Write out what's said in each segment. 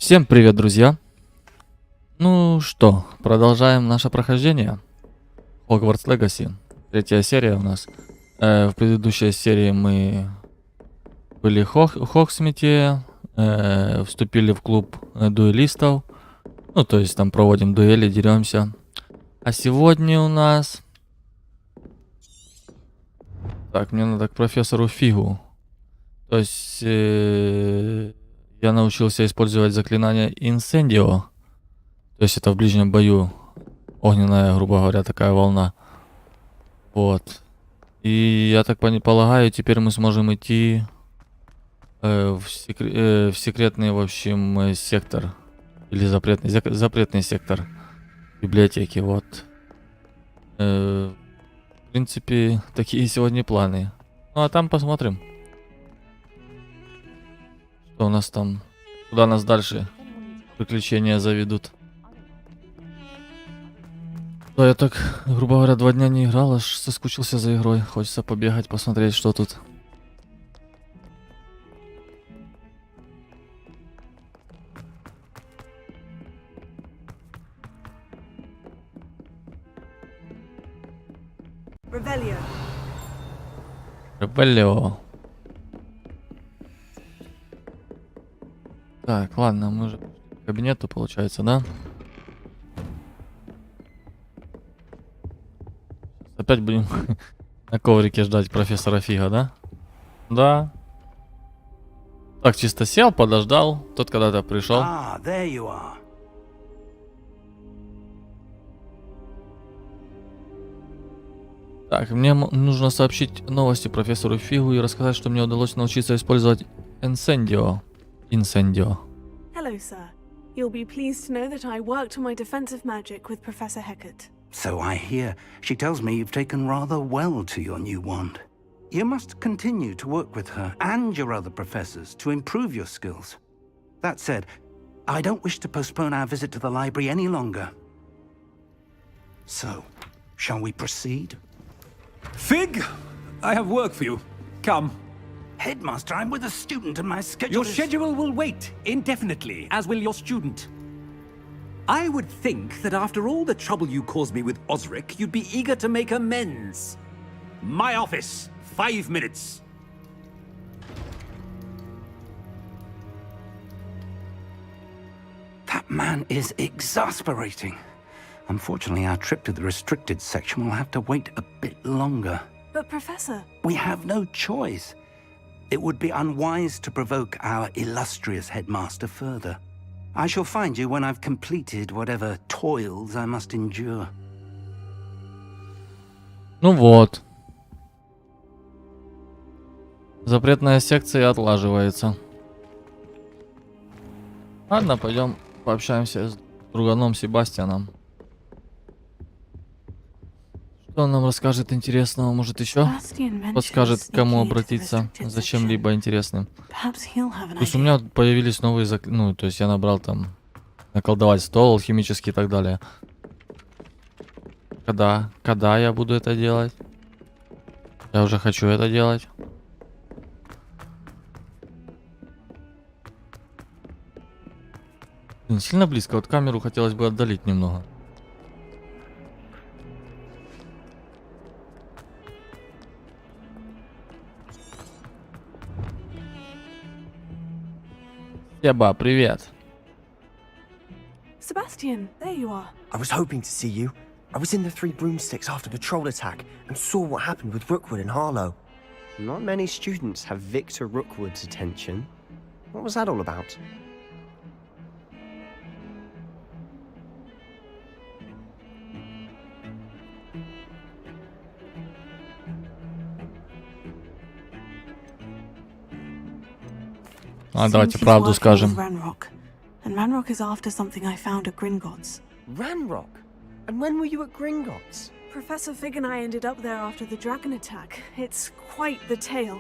Всем привет, друзья! Ну что, продолжаем наше прохождение. Hogwarts Legacy. Третья серия у нас. В предыдущей серии мы были в Хогсмите, вступили в клуб дуэлистов. Ну, то есть там проводим дуэли, деремся. А сегодня у нас... Так, мне надо к профессору Фигу. То есть... я научился использовать заклинание Инсендио. То есть это в ближнем бою огненная, грубо говоря, такая волна. Вот. И я так полагаю, теперь мы сможем идти в секретный, в общем, сектор. Или запретный сектор библиотеки. Вот. В принципе, такие сегодня планы. Ну а там посмотрим. Что у нас там? Куда нас дальше приключения заведут? Да, я так, грубо говоря, 2 дня не играл, аж соскучился за игрой. Хочется побегать, посмотреть, что тут. Ребелио. Так, ладно, мы же к кабинету, получается, да? Опять будем на коврике ждать профессора Фига, да? Да. Так, чисто сел, подождал. Тот когда-то пришел. There you are. Так, мне нужно сообщить новости профессору Фигу и рассказать, что мне удалось научиться использовать Инсендио. Hello, sir. You'll be pleased to know that I worked on my defensive magic with Professor Hecat. So I hear. She tells me you've taken rather well to your new wand. You must continue to work with her and your other professors to improve your skills. That said, I don't wish to postpone our visit to the library any longer. So, shall we proceed? Fig, I have work for you. Come. Headmaster, I'm with a student and my schedule Your is... schedule will wait indefinitely, as will your student. I would think that after all the trouble you caused me with Osric, you'd be eager to make amends. My office, 5 minutes. That man is exasperating. Unfortunately, our trip to the restricted section will have to wait a bit longer. But, Professor... We have no choice. It would be unwise to provoke our illustrious headmaster further. I shall find you when I've completed whatever toils I must endure. Ну вот. Запретная секция отлаживается. Ладно, пойдем пообщаемся с друганом Себастьяном. Что он нам расскажет интересного? Может, еще подскажет, к кому обратиться за чем-либо интересным. То есть у меня появились новые ну, то есть я набрал там наколдовать стол, химический и так далее. Когда я буду это делать? Я уже хочу это делать. Блин, сильно близко. Вот камеру хотелось бы отдалить немного. Себа, привет. Sebastian, there you are. I was hoping to see you. I was in the Three Broomsticks after the troll attack and saw what happened with Rookwood and Harlow. Not many students have Victor Rookwood's attention. What was that all about? Давайте правду скажем. Ranrock. And Ranrock is after something I found at Gringotts. Ranrock? And when were you at Gringotts? Professor Fig and I ended up there after the dragon attack. It's quite the tale.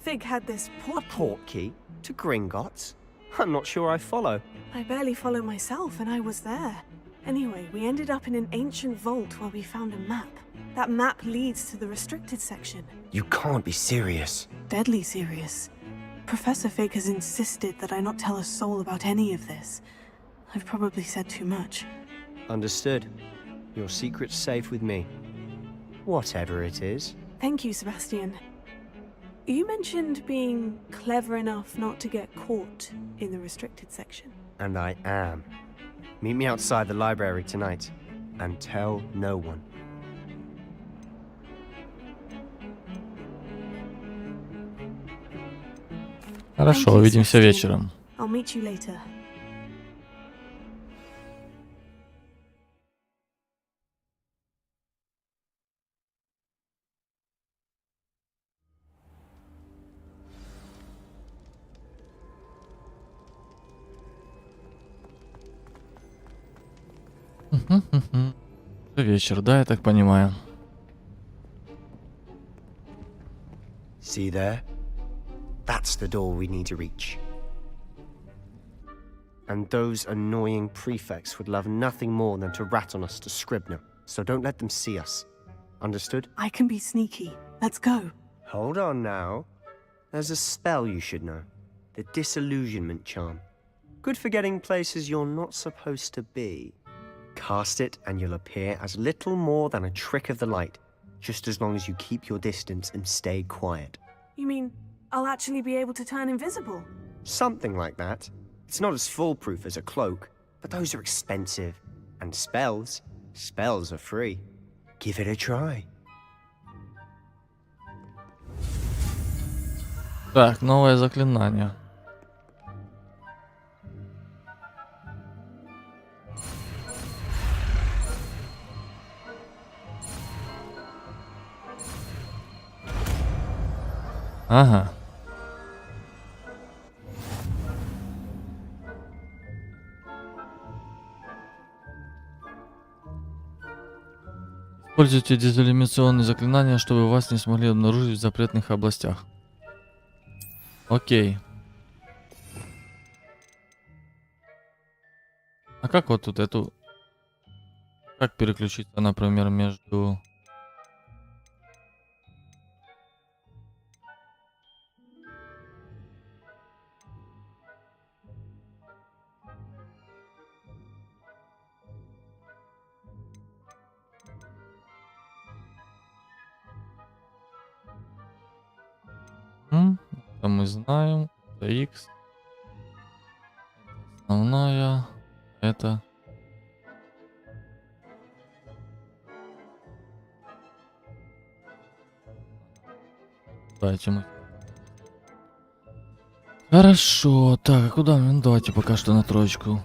Fig had this A portkey? To Gringotts? I'm not sure I follow. I barely follow myself, and I was there. Anyway, we ended up in an ancient vault where we found a map. That map leads to the restricted section. You can't be serious. Deadly serious. Professor Fig has insisted that I not tell a soul about any of this. I've probably said too much. Understood. Your secret's safe with me. Whatever it is. Thank you, Sebastian. You mentioned being clever enough not to get caught in the restricted section. And I am. Meet me outside the library tonight. And tell no one. Хорошо, Thank you, увидимся Sebastian. вечером. I'll meet you later. Вечер, да, я так понимаю. See there? That's the door we need to reach. And those annoying prefects would love nothing more than to rat on us to Scribner, so don't let them see us. Understood? I can be sneaky. Let's go. Hold on now. There's a spell you should know. The disillusionment charm. Good for getting places you're not supposed to be. Cast it and you'll appear as little more than a trick of the light, just as long as you keep your distance and stay quiet. You mean I'll actually be able to turn invisible? Something like that. It's not as foolproof as a cloak, but those are expensive. And spells are free. Give it a try. Так, новое заклинание. Ага. Используйте дезиллюминационные заклинания, чтобы вас не смогли обнаружить в запретных областях. Окей. А как вот тут эту... Как переключиться, например, между... Это мы знаем. Это X. Основная. Это... Давайте мы... Хорошо. Так, а куда? Ну, давайте пока что на троечку.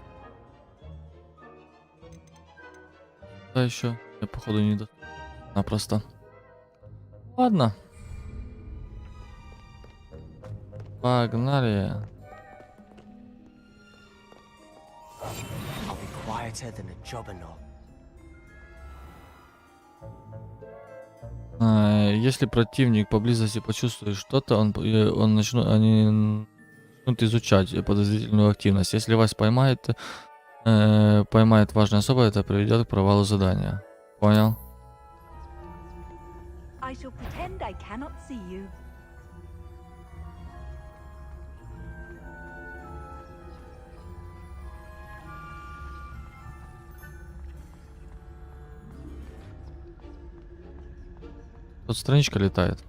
Да еще. Я походу не до... Напросто. Ладно. Погнали. I'll be quieter than a jobberknoll. Если противник поблизости почувствует что-то, они начнут изучать подозрительную активность. Если вас поймает важная особа, это приведет к провалу задания. Понял? I shall pretend I cannot see you. Тут страничка летает.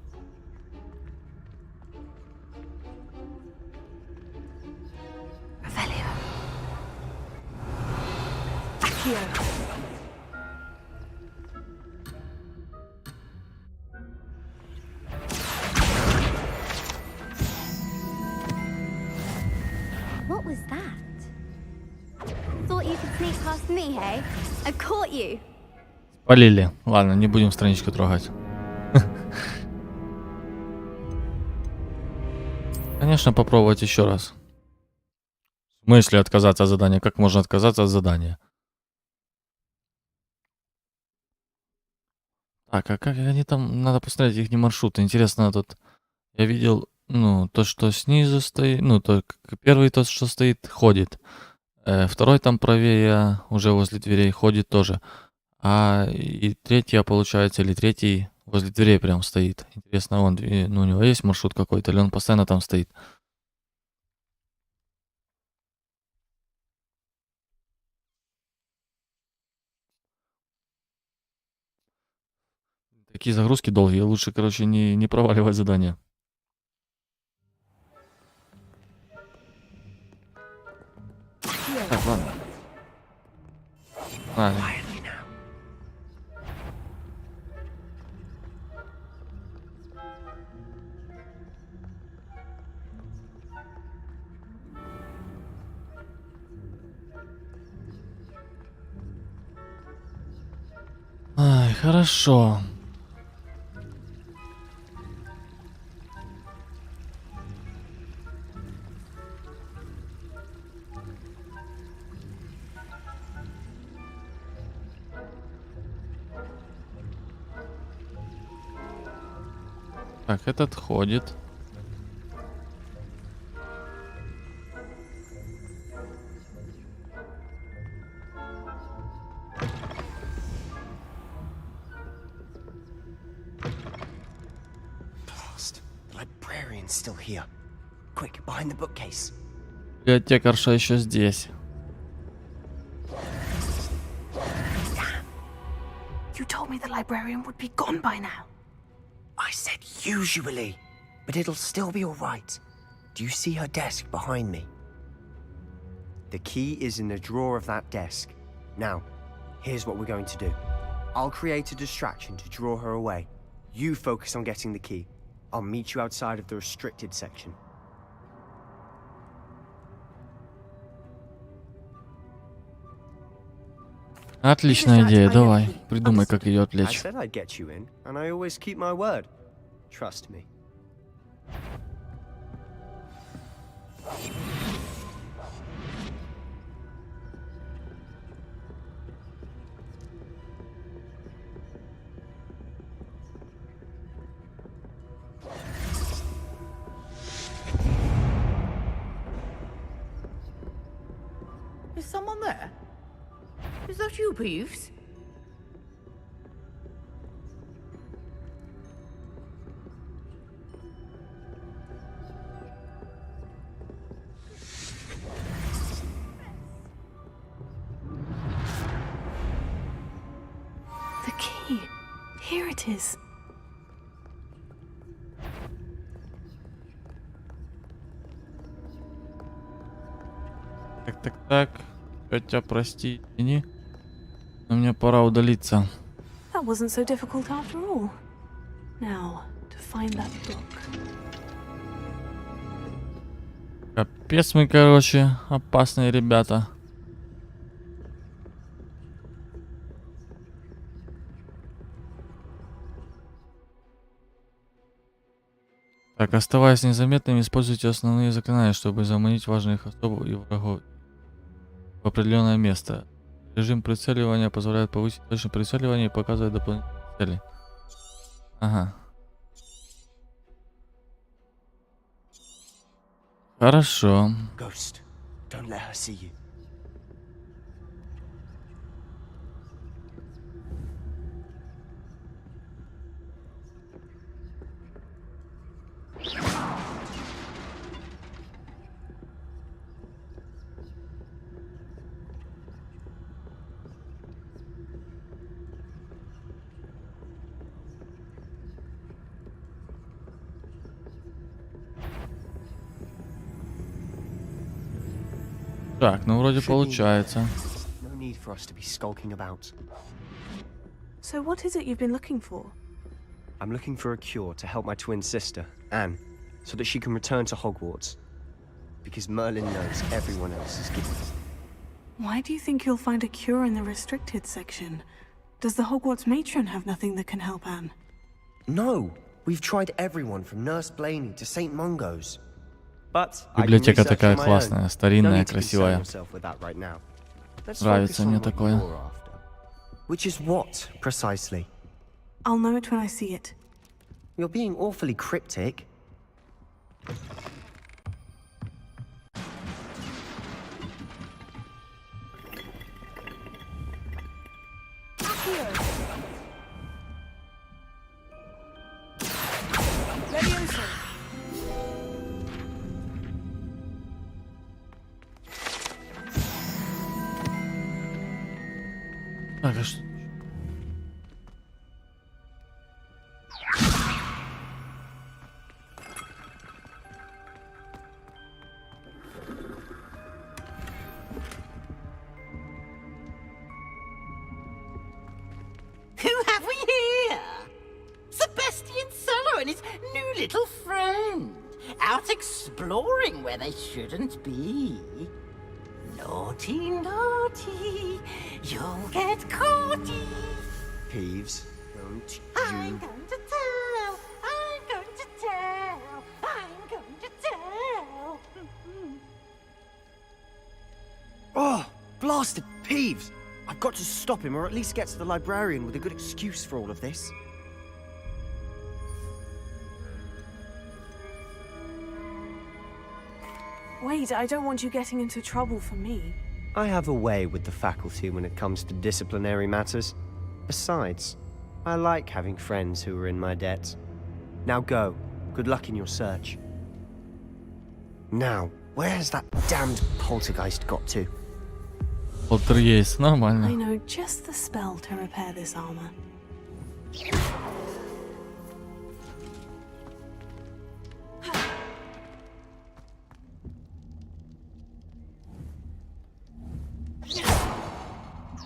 What was that? Thought you could sneak past me, hey? I caught you. Полили. Ладно, не будем страничку трогать. Конечно, попробовать еще раз. В смысле отказаться от задания? Как можно отказаться от задания? Так, а как они там... Надо посмотреть их маршруты. Интересно, тут... Я видел, ну, то, что снизу стоит... Ну, то первый тот, что стоит, ходит. Второй там правее, уже возле дверей, ходит тоже. А и третья, получается, или третий возле дверей прям стоит. Интересно, ну, у него есть маршрут какой-то, или он постоянно там стоит? Такие загрузки долгие. Лучше, короче, не проваливать задание. Так, ладно. Ладно. Ай, хорошо. Так, этот ходит. Blast. The librarian's still here. Quick, behind the bookcase. Библиотекарша еще здесь. You told me the librarian would be gone by now. I said usually, but it'll still be all right. Do you see her desk behind me? The key is in the drawer of that desk. Now, here's what we're going to do. I'll create a distraction to draw her away. You focus on getting the key. I'll meet you outside of the restricted section. Отличная идея, давай. Придумай, как ее I отвлечь. said I'd get you in, and I always keep my word. Trust me. Is someone there? Is that you, Peeves? The key. Here it is. Так. Тетя, прости, извини. Но мне пора удалиться. That wasn't so difficult after all. Now, to find that book. Капец мы, короче, опасные ребята. Так, оставаясь незаметными, используйте основные заклинания, чтобы заманить важных особ и врагов в определенное место. Режим прицеливания позволяет повысить точность прицеливания и показывает дополнительные цели. Ага. Хорошо. Ghost, don't let her see you. Так, ну вроде Should be получается. no need for us to be skulking about. So what is it you've been looking for? I'm looking for a cure to help my twin sister, Anne, so that she can return to Hogwarts. Because Merlin knows everyone else is given. Why do you think you'll find a cure in the restricted section? Does the Hogwarts matron have nothing that can help Anne? No! We've tried everyone from Nurse Blaney to St. Mungo's. But I can Библиотека research такая on my классная, own. No старинная, need to concern красивая. yourself with that right now. Let's Нравится focus on мне what такое. you're after. Which is what, precisely? I'll know it when I see it. You're being awfully cryptic. Так, а что? little friend, out exploring where they shouldn't be. Naughty, naughty, you'll get caughty. Peeves, don't I'm you... going to tell, I'm going to tell, I'm going to tell. Oh, blasted Peeves! I've got to stop him, or at least get to the librarian with a good excuse for all of this. Wait, I don't want you getting into trouble for me. I have a way with the faculty when it comes to disciplinary matters. Besides, I like having friends who are in my debt. Now go. Good luck in your search. Now, where has that damned poltergeist got to? Полтергейст, I нормально. know just the spell to repair this armor.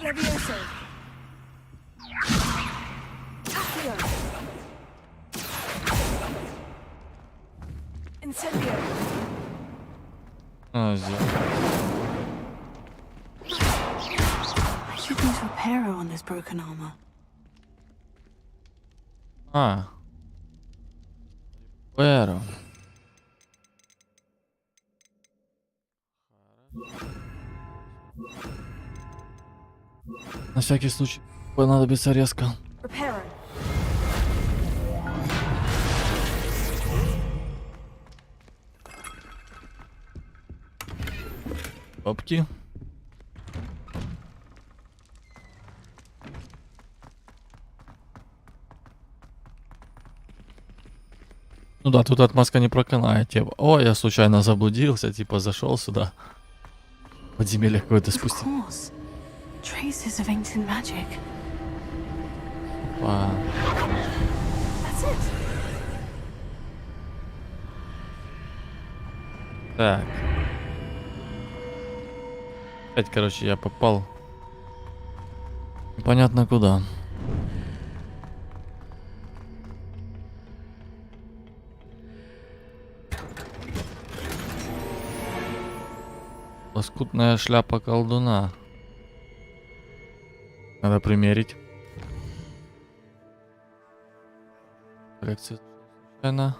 Levioso. Accio. Incendio. А, здесь. I should use repairer on this broken armor. А. Pero. На всякий случай понадобится резко. Repairer. Опки. Ну да, тут отмазка не проканает. Типа, о, я случайно заблудился, типа зашел сюда. Подземелье какое-то Of спустил. course. Traces of ancient magic. Опа. That's it. Так. Опять, короче, я попал. Непонятно куда. Лоскутная шляпа колдуна. Надо примерить. Коллекция случайно.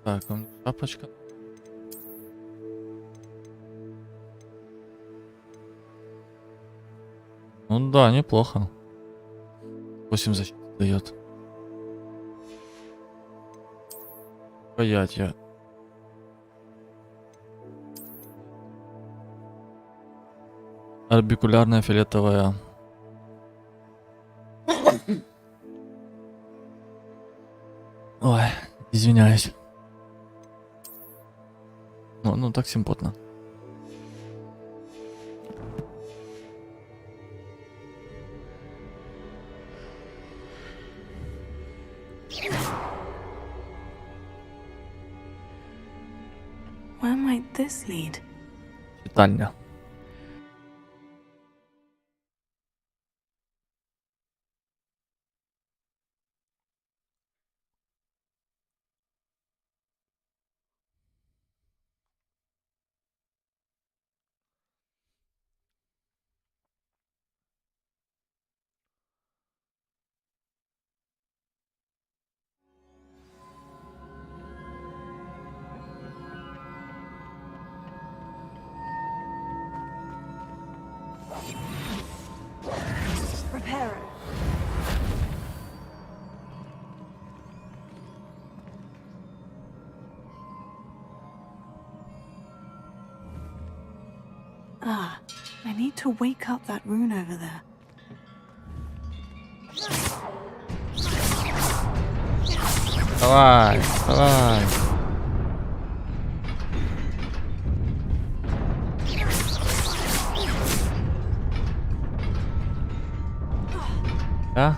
Так, у меня шапочка. Ну да, неплохо. 8 защиты дает. Паять я. Орбикулярная фиолетовая. Ой, извиняюсь. Ну так симпотно. Where might this lead? Читальня. Repairer. Ah, I need to wake up that rune over there. Давай, давай. Да?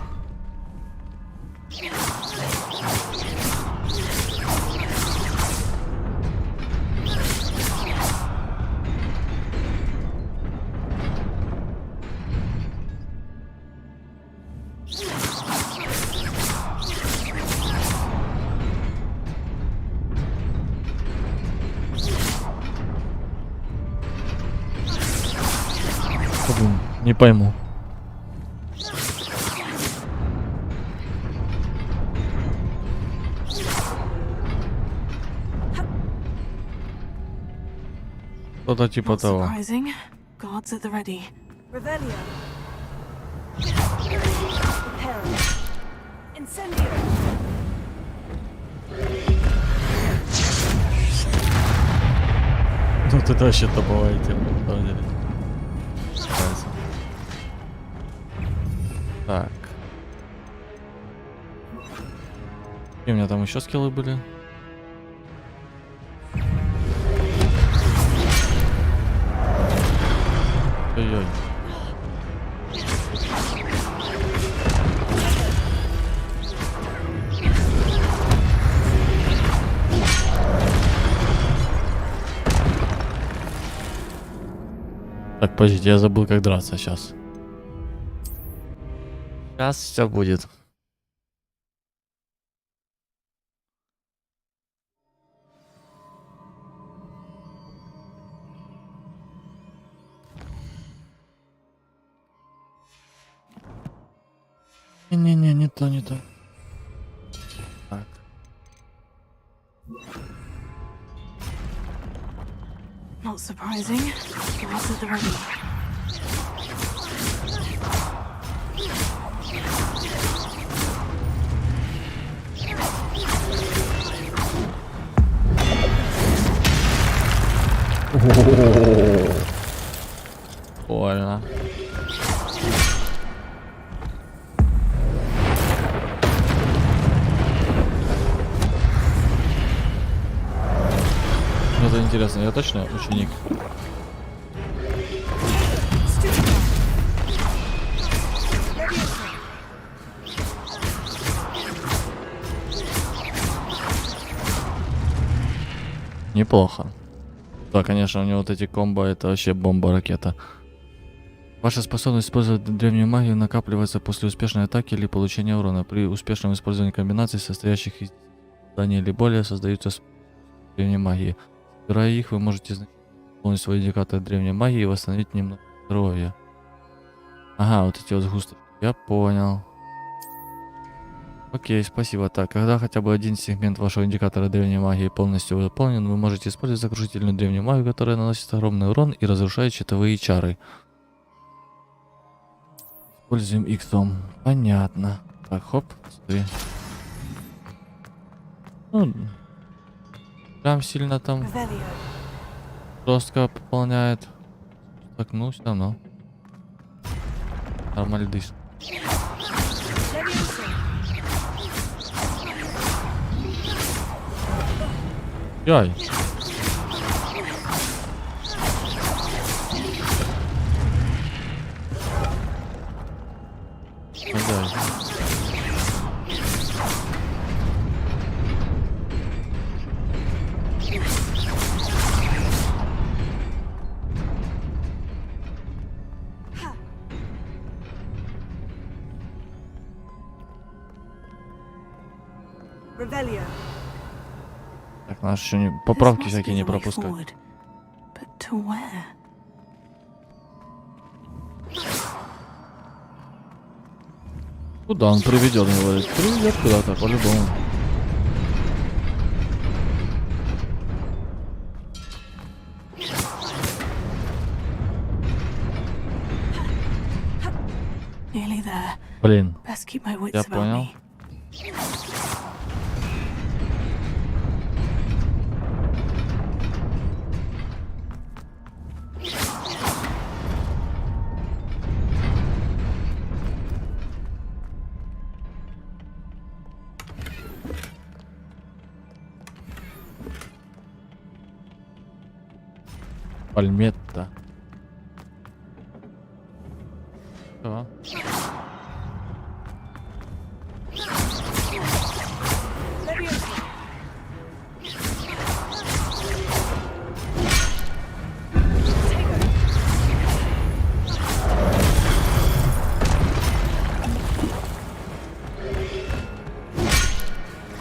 Не пойму. Что-то типа Not того. surprising. Guards at the ready. Revelio. Prepare. Incendio. Ну вот это вообще топовая тема, на самом деле. Нравится. Так. И у меня там еще скиллы были. Ой-ой. Так, подождите, я забыл, как драться сейчас. Сейчас все будет. Не-не-не, не то, не то. Так. Not surprising. Guards at the ready. Больно. Это интересно, я точно ученик? Неплохо. Да, конечно, у него вот эти комбо, это вообще бомба-ракета. Ваша способность использовать древнюю магию накапливается после успешной атаки или получения урона. При успешном использовании комбинаций, состоящих из создания или более, создаются древней магии. Собирая их, вы можете исполнить свой индикатор древней магии и восстановить немного здоровья. Ага, вот эти вот сгустки. Я понял. Окей, спасибо. Так, когда хотя бы один сегмент вашего индикатора древней магии полностью заполнен, вы можете использовать сокрушительную древнюю магию, которая наносит огромный урон и разрушает щитовые чары. Используем иксом. Понятно. Так, хоп, смотри. Ну, прям сильно там жестко пополняет. Так, ну, все равно. Нормальдыш. Яй. Revelio. Так, надо еще не поправки всякие не пропускать. But to where? Куда он приведет, говорит? Приведет куда-то, по-любому. Nearly there. Блин, Best keep my wits я about понял. me. Пальметта. Да.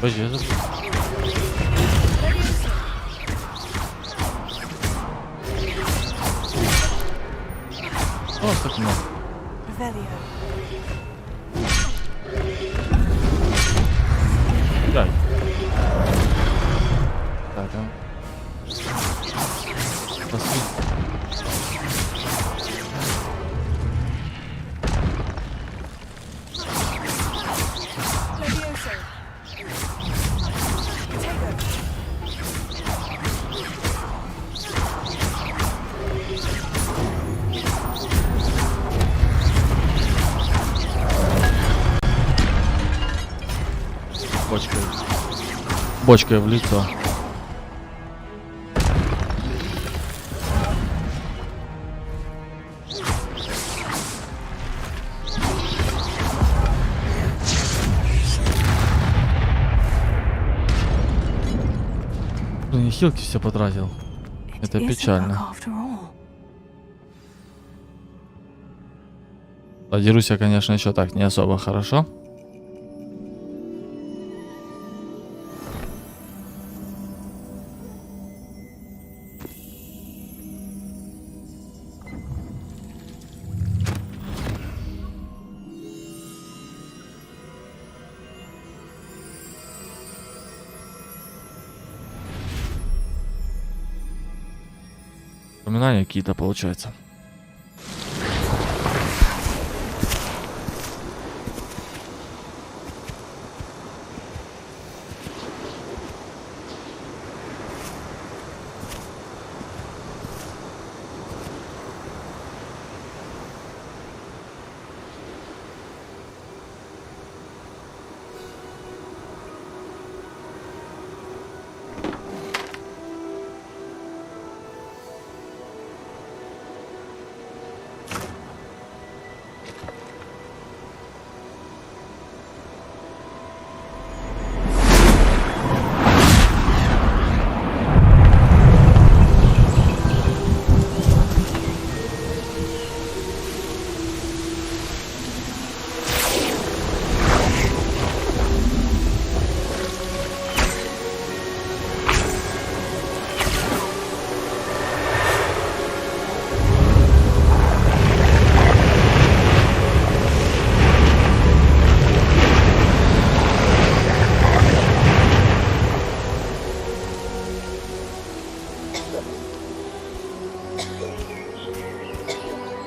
Подожди, я забыл. О, так много. Revelio. Так. Так, а. Посмотри. Levioso. Tego. Бочкой. Бочкой в лицо. Блин, я хилки все потратил. Это It is a печально. book after all. А дерусь я, конечно, еще так не особо хорошо. Воспоминания какие-то получаются.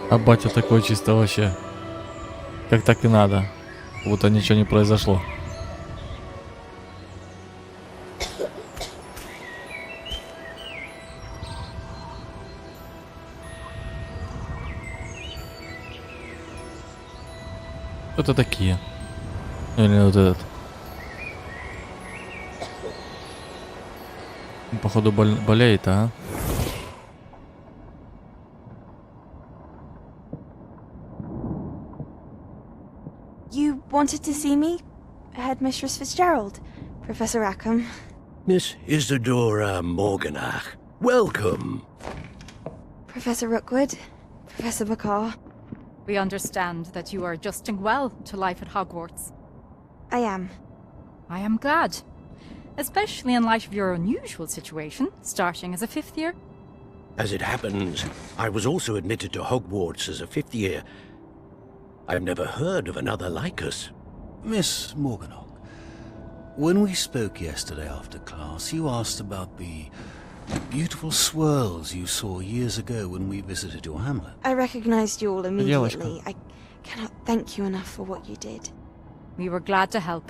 А батя такой чисто вообще. Как так и надо. Будто ничего не произошло. Кто-то такие. Или вот этот. Походу болеет, а? You wanted to see me? Headmistress Fitzgerald? Professor Rackham? Miss Isadora Morganach, welcome. Professor Rookwood? Professor Bakar? We understand that you are adjusting well to life at Hogwarts. I am. I am glad. Especially in light of your unusual situation, starting as a fifth year. As it happens, I was also admitted to Hogwarts as a fifth year. I've never heard of another like us. Miss Morganach, when we spoke yesterday after class, you asked about the beautiful swirls you saw years ago when we visited your hamlet. I recognized you all immediately. Девочка. I cannot thank you enough for what you did. We were glad to help.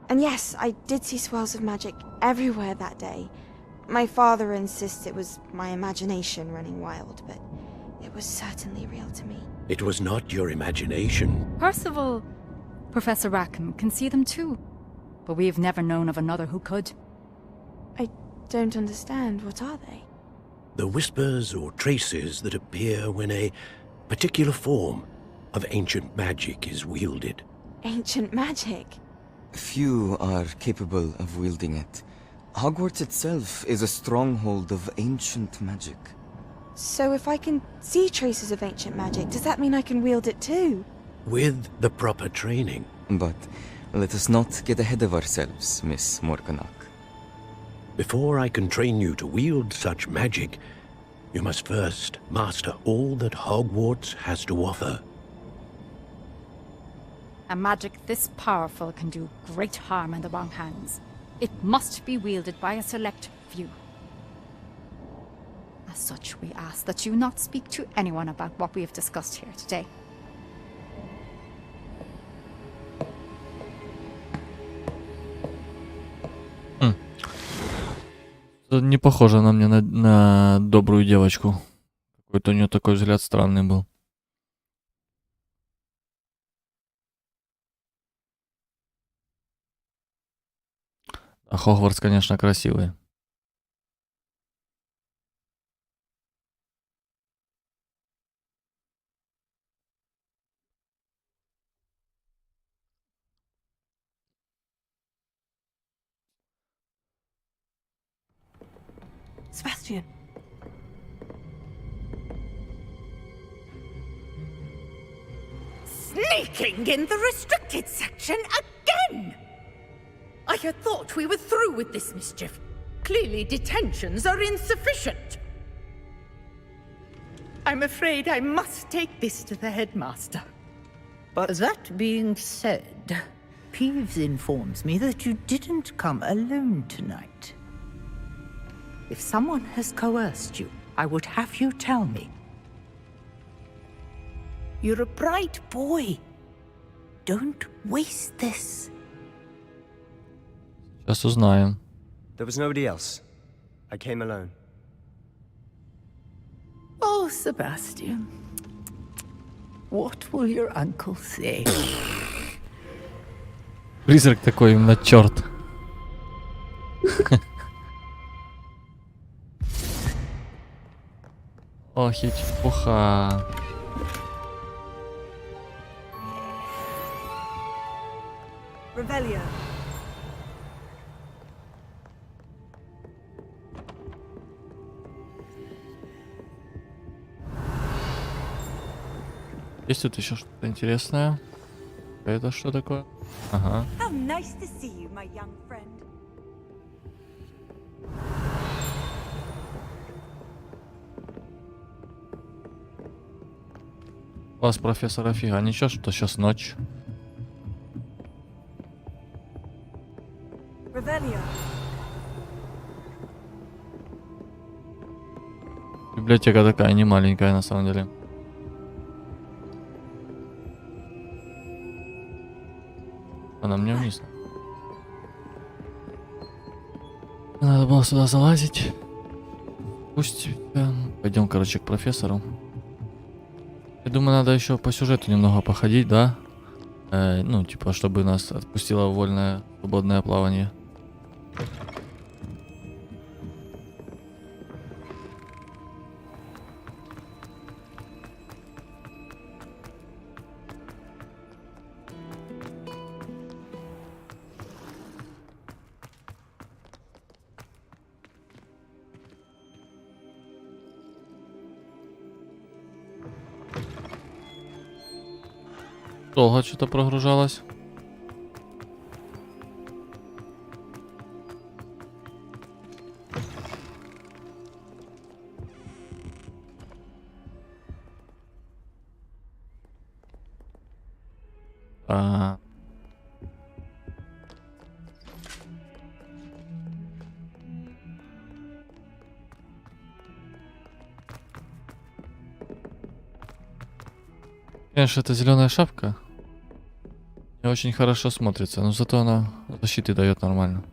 And yes, I did see swirls of magic everywhere that day. My father insists it was my imagination running wild, but it was certainly real to me. It was not your imagination. Percival, Professor Rackham can see them too. But we've never known of another who could. I don't understand. What are they? The whispers or traces that appear when a particular form of ancient magic is wielded. Ancient magic? Few are capable of wielding it. Hogwarts itself is a stronghold of ancient magic. So if I can see traces of ancient magic, does that mean I can wield it too? With the proper training. But let us not get ahead of ourselves, Miss Morganach. Before I can train you to wield such magic, you must first master all that Hogwarts has to offer. A magic this powerful can do great harm in the wrong hands. It must be wielded by a select few. As such, we ask that you not speak to anyone about what we have discussed here today. Не похоже она мне на добрую девочку. Какой-то у нее такой взгляд странный был. А Хогвартс, конечно, красивый. Sebastian. Sneaking in the restricted section again! I had thought we were through with this mischief. Clearly detentions are insufficient. I'm afraid I must take this to the headmaster. But that being said, Peeves informs me that you didn't come alone tonight. If someone has coerced you, I would have you tell me. You're a bright boy. Don't waste this. Сейчас узнаем. There was nobody else. I came alone. Oh, Sebastian. What will your uncle say? Призрак такой, именно черт. Ох, и чепуха. Revelio. Есть тут еще что-то интересное? Это что такое? Ага. How nice to see you, my young friend. У вас, профессор, офига, ничего, что сейчас ночь. Revelio. Библиотека такая не маленькая на самом деле. Она мне вниз. Надо было сюда залазить. Пусть пойдем, короче, к профессору. Я думаю, надо еще по сюжету немного походить, да? Ну, типа, чтобы нас отпустило вольное, свободное плавание. Долго что-то прогружалось. Конечно, эта зеленая шапка не очень хорошо смотрится, но зато она защиты дает нормально.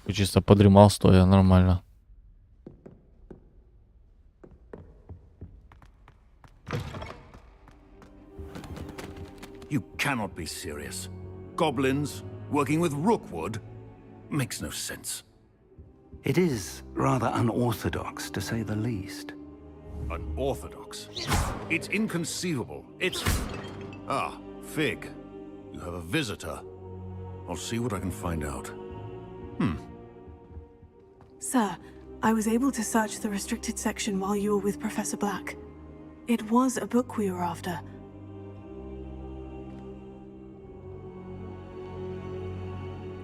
Чисто подремал стоя, нормально. You cannot be serious. Goblins working with Rookwood makes no sense. It is rather unorthodox, to say the least. Unorthodox? It's inconceivable. It's... Ah, Fig. You have a visitor. I'll see what I can find out. Sir, I was able to search the restricted section while you were with Professor Black. It was a book we were after.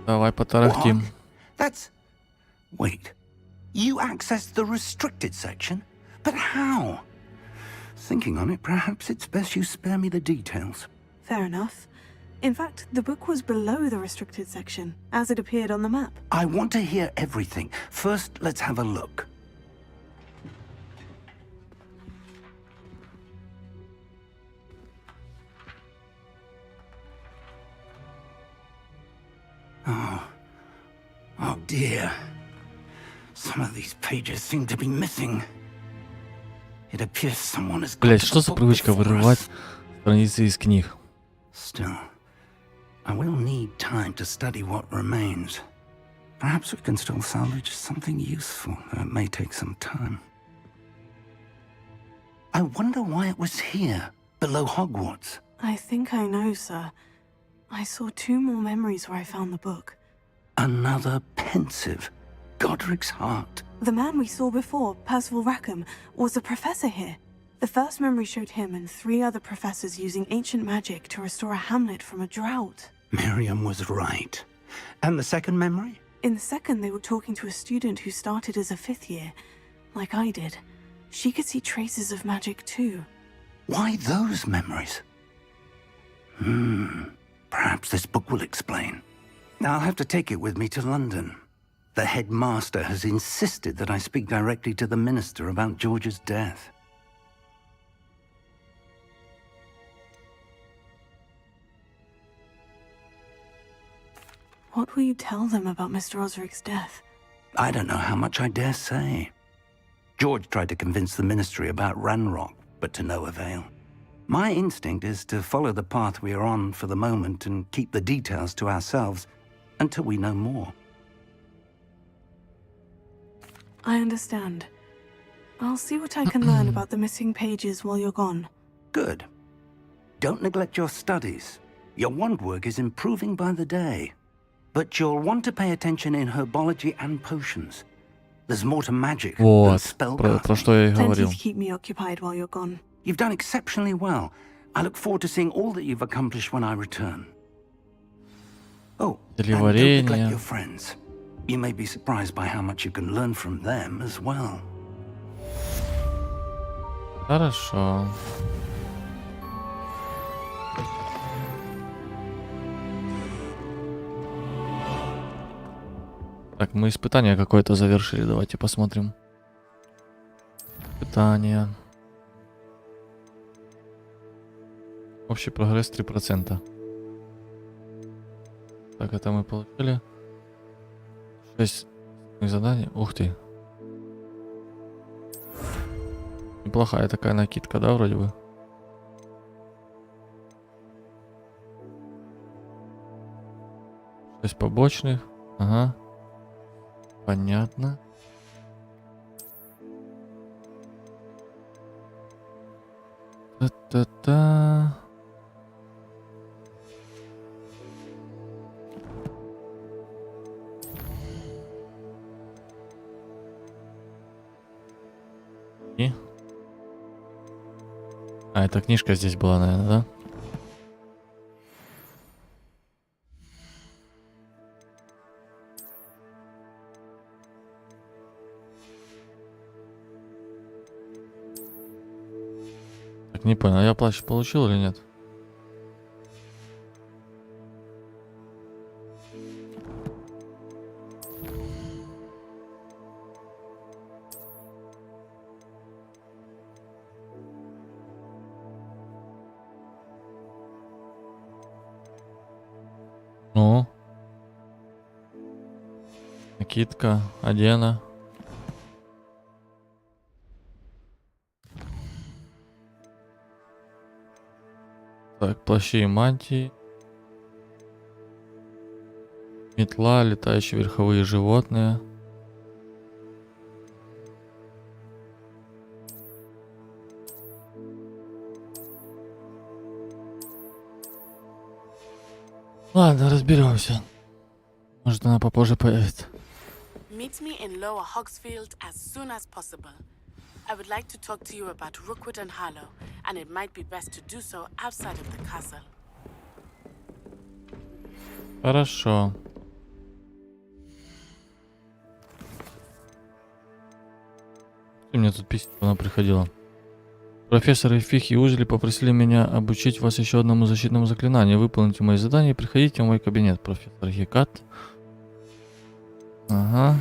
Давай потарахтим. That's... Wait. You accessed the restricted section? But how? Thinking on it, perhaps it's best you spare me the details. Fair enough. In fact, the book was below the restricted section, as it appeared on the map. I want to hear everything. First, let's have a look. Oh dear. Some of these pages seem to be missing. It appears someone has Блять, что за привычка вырывать страницы из книг? Still, I will need time to study what remains. Perhaps we can still salvage something useful, though it may take some time. I wonder why it was here, below Hogwarts. I think I know, sir. I saw 2 more memories where I found the book. Another pensive. Godric's heart. The man we saw before, Percival Rackham, was a professor here. The first memory showed him and 3 other professors using ancient magic to restore a hamlet from a drought. Miriam was right. And the second memory? In the second, they were talking to a student who started as a 5th year, like I did. She could see traces of magic too. Why those memories? Perhaps this book will explain. I'll have to take it with me to London. The headmaster has insisted that I speak directly to the minister about George's death. What will you tell them about Mr. Osric's death? I don't know how much I dare say. George tried to convince the ministry about Ranrock, but to no avail. My instinct is to follow the path we are on for the moment and keep the details to ourselves until we know more. I understand. I'll see what I can learn about the missing pages while you're gone. Good. Don't neglect your studies. Your wand work is improving by the day. But you'll want to pay attention in herbology and potions. There's more to magic than Вот, spellcasting. про что я и Plenty говорил. to keep me occupied while you're gone. You've done exceptionally well. I look forward to seeing all that you've accomplished when I return. Oh, and don't neglect Делеварение. your friends. You may be surprised by how much you can learn from them as well. Хорошо. Так, мы испытание какое-то завершили. Давайте посмотрим. Испытание. Общий прогресс 3%. Так, это мы получили. 6 заданий. Ух ты. Неплохая такая накидка, да, вроде бы? Шесть побочных. Ага. Понятно. Та-та-та. И? А, эта книжка здесь была, наверное, да? Так, не понял, я плащ получил или нет? Ну? Накидка, одена. Так, плащи и мантии. Метла, летающие верховые животные. Ладно, разберемся. Может, она попозже появится. Meet me in Lower Hogsfield as soon as possible. I would like to talk to you about Rookwood and Harlow, and it might be best to do so outside of the castle. Хорошо. Мне тут письма она приходила. Профессор Фиг и Узли попросили меня обучить вас еще одному защитному заклинанию. Выполните мои задания и приходите в мой кабинет, профессор Гекат. Ага.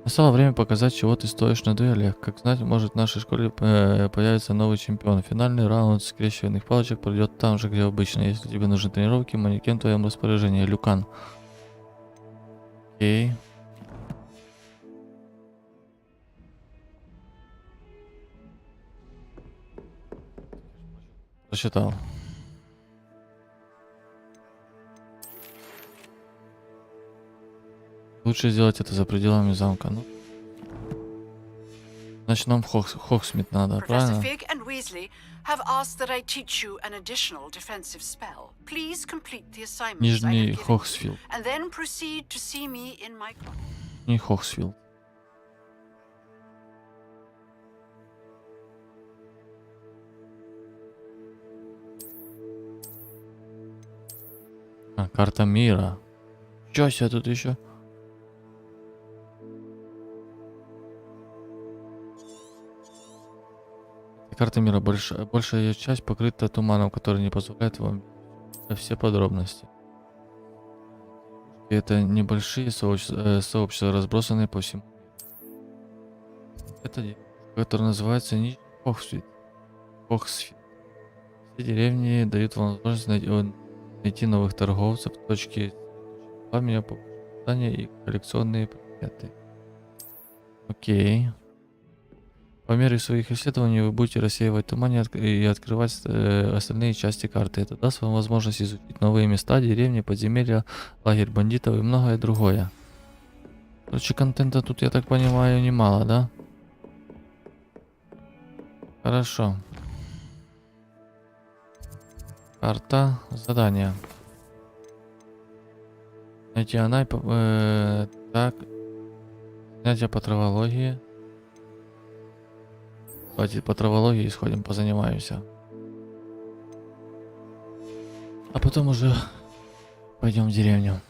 Настало время показать, чего ты стоишь на дуэлях. Как знать, может в нашей школе появится новый чемпион. Финальный раунд скрещиванных палочек пройдет там же, где обычно. Если тебе нужны тренировки, манекен в твоем распоряжении. Люкан. Окей. Прочитал. Лучше сделать это за пределами замка. Ну. Значит, нам Хогсмит надо, правильно? Professor Fig and Weasley have asked that I teach you an additional defensive spell. Please complete the assignments I have Нижний given you, Хогсфилд. and then proceed to see me in my class. Не Хогсфилд. А, карта мира. Чё себе тут еще? Карта мира. Большая ее часть покрыта туманом, который не позволяет вам все подробности. И это небольшие сообщества, разбросанные по всему миру. Это девушка, которая называется Нижний Хогсфилд. Все деревни дают вам возможность найти новых торговцев, точки пламени, попадания и коллекционные предметы. Окей. По мере своих исследований вы будете рассеивать туман и открывать остальные части карты. Это даст вам возможность изучить новые места, деревни, подземелья, лагерь бандитов и многое другое. Короче, контента тут, я так понимаю, немало, да? Хорошо. Карта, задание. Найти она, так. Занятия по травологии. Давайте по травологии сходим, позанимаемся. А потом уже пойдем в деревню.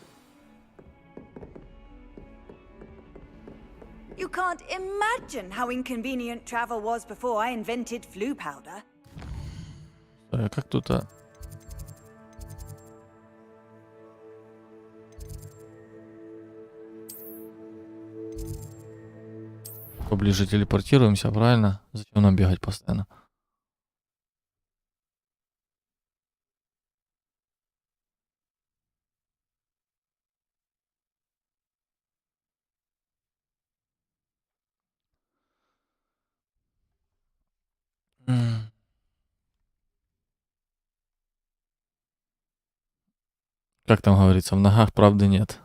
You can't imagine how inconvenient travel was before I invented flu powder. Как тут, а? Поближе телепортируемся, правильно? Зачем нам бегать постоянно? Как там говорится, в ногах правды нет.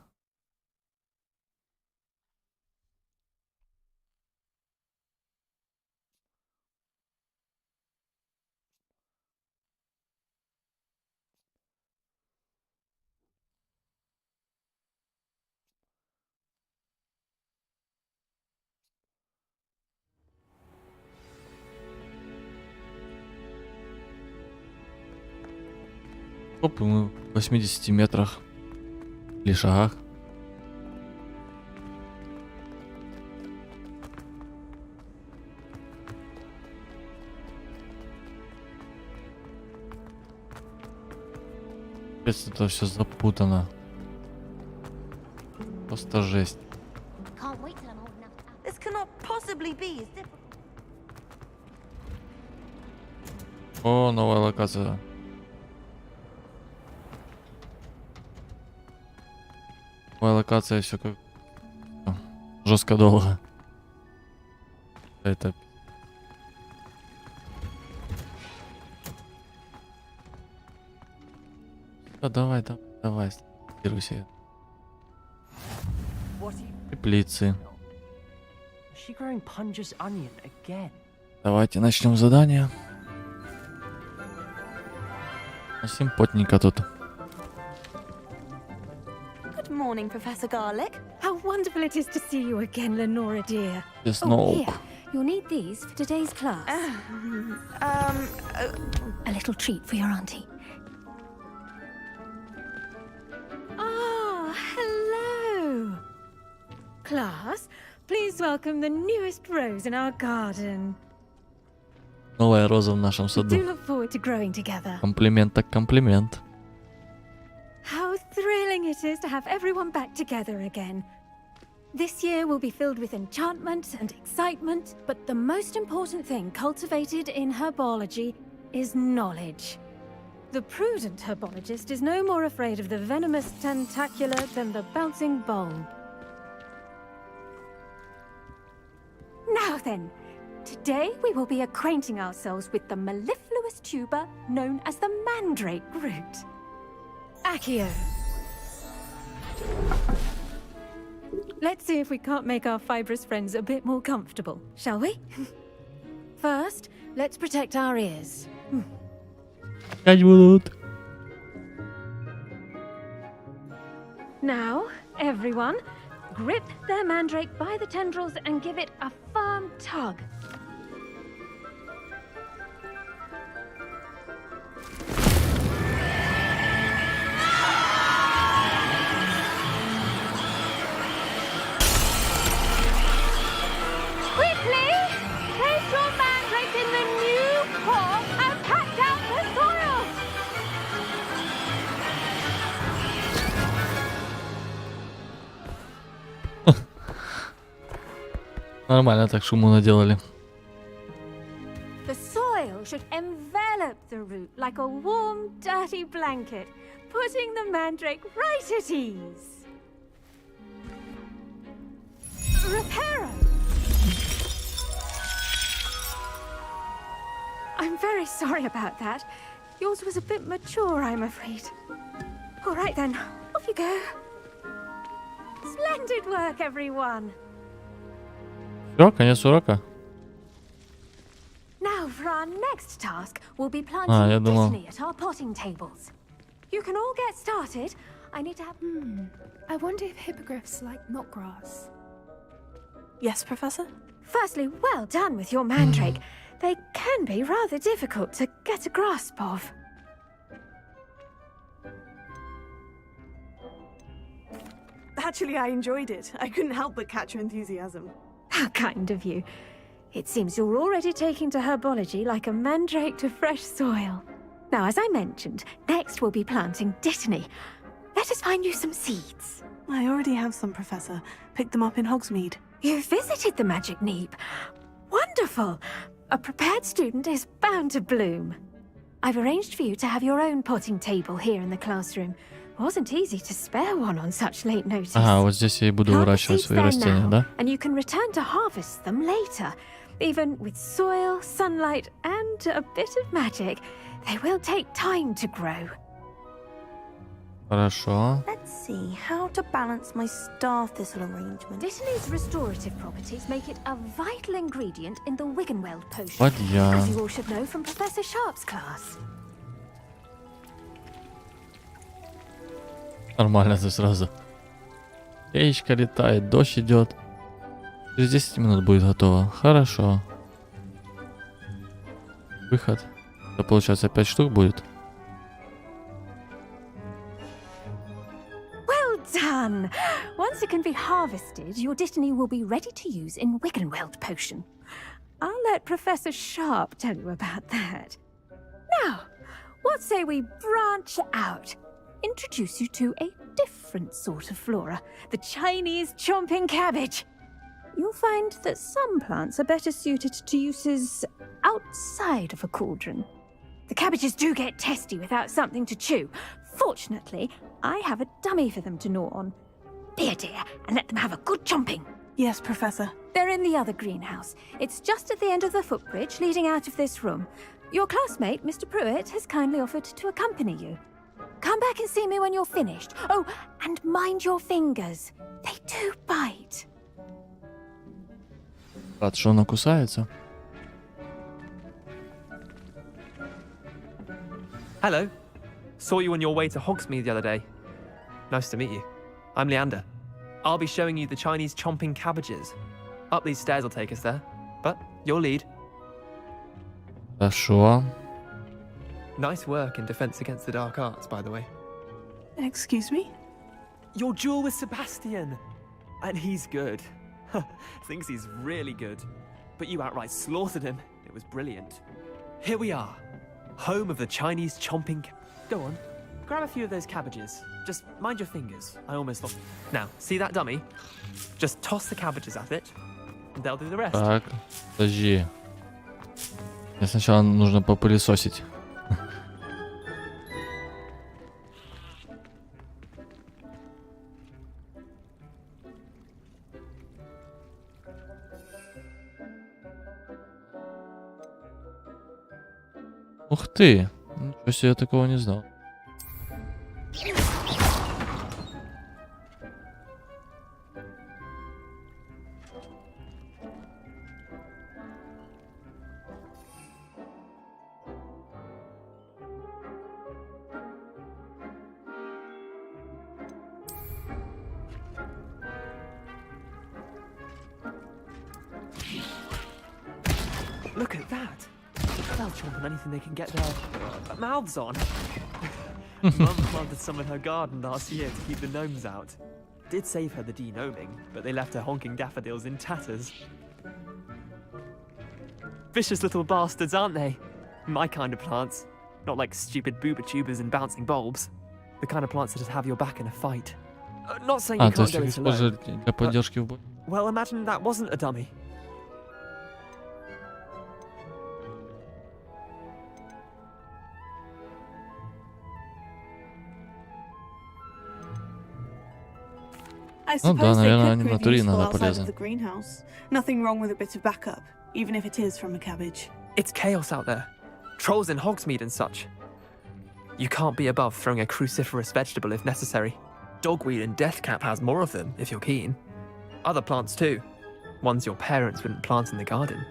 Оп, и мы в 80 метрах или шагах. Это все запутано. Просто жесть. This cannot possibly be as difficult. О, новая локация. Новая локация, все как жестко долго. Это давай, стируйся. Теплицы. Давайте начнем задание. Симпотненько тут. Good morning, Professor Garlick. How wonderful it is to see you again, Lenora dear. Yes, Oh, no. here. You'll need these for today's class. A little treat for your auntie. Ah, hello. Class, please welcome the newest rose in our garden. Новая роза в нашем саду. Do look forward to growing together. Комплимент так комплимент. How thrilling it is to have everyone back together again. This year will be filled with enchantment and excitement, but the most important thing cultivated in herbology is knowledge. The prudent herbologist is no more afraid of the venomous tentacula than the bouncing bulb. Now then, today we will be acquainting ourselves with the mellifluous tuber known as the mandrake root. Accio. Let's see if we can't make our fibrous friends a bit more comfortable, shall we? First, let's protect our ears. Пять будут. Now, everyone, grip their mandrake by the tendrils and give it a firm tug. Quickly! Place your mandrake in the new pot and pack down the soil! Нормально так шуму наделали. The soil should envelop the root like a warm, dirty blanket, putting the mandrake right at ease. Reparo! I'm very sorry about that. Yours was a bit mature, I'm afraid. All right then, off you go. Splendid work, everyone. Все, конец урока. Now for our next task, we'll be planting я думал. Disney at our potting tables. You can all get started. I need to have... I wonder if hippogriffs like knotgrass. Yes, Professor? Firstly, well done with your mandrake. They can be rather difficult to get a grasp of. Actually, I enjoyed it. I couldn't help but catch your enthusiasm. How kind of you. It seems you're already taking to herbology like a mandrake to fresh soil. Now, as I mentioned, next we'll be planting Dittany. Let us find you some seeds. I already have some, Professor. Picked them up in Hogsmeade. You visited the Magic Neep. Wonderful! A prepared student is bound to bloom. I've arranged for you to have your own potting table here in the classroom. Wasn't easy to spare one on such late notice. Ага, вот здесь я и буду выращивать свои растения, да? And you can return to harvest them later. Even with soil, sunlight, and a bit of magic, they will take time to grow. Хорошо. Let's see how to balance my star thistle arrangement. Dittany's restorative properties make it a vital ingredient in the Wiggenweld potion, Ладья. as you all should know from Professor Sharp's class. Нормально ты сразу. Яичко летает, дождь идет. Через 10 минут будет готово. Хорошо. Выход. Это получается 5 штук будет. Well done! Once it can be harvested, your Dittany will be ready to use in Wiggenweld potion. I'll let Professor Sharp tell you about that. Now, what say we branch out? Introduce you to a different sort of flora, the Chinese chomping cabbage. You'll find that some plants are better suited to uses outside of a cauldron. The cabbages do get testy without something to chew. Fortunately, I have a dummy for them to gnaw on. Be a dear and let them have a good chomping. Yes, Professor. They're in the other greenhouse. It's just at the end of the footbridge leading out of this room. Your classmate, Mr. Pruitt, has kindly offered to accompany you. Come back and see me when you're finished. Oh, and mind your fingers. They do bite. Рад, что она кусается. Hello. Saw you on your way to Hogsmeade the other day. Nice to meet you. I'm Leander. I'll be showing you the Chinese chomping cabbages. Up these stairs will take us there. But your lead. Хорошо. Nice work in Defense Against the Dark Arts, by the way. Excuse me? Your duel with Sebastian. And he's good. Thinks he's really good. But you outright slaughtered him. It was brilliant. Here we are. Home of the Chinese chomping... Go on. Grab a few of those cabbages. Just mind your fingers. I almost lost... Now, see that dummy? Just toss the cabbages at it, and they'll do the rest. Так, подожди. Мне сначала нужно попылесосить. Ух ты! Ничего себе, я такого не знал. Look at that. They'll chomp on anything they can get their mouths on. Mum planted some in her garden last year to keep the gnomes out. Did save her the de-gnoming, but they left her honking daffodils in tatters. Vicious little bastards, aren't they? My kind of plants. Not like stupid booba tubers and bouncing bulbs. The kind of plants that just have your back in a fight. Not saying you can't do it alone. Для поддержки в бою. Well, imagine that wasn't a dummy. I suppose they наверное, could prove аниматоры useful иногда outside полезны. of the greenhouse. Nothing wrong with a bit of backup, even if it is from a cabbage. It's chaos out there. Trolls in Hogsmeade and such. You can't be above throwing a cruciferous vegetable if necessary. Dogweed and deathcap has more of them, if you're keen. Other plants too. Ones your parents wouldn't plant in the garden.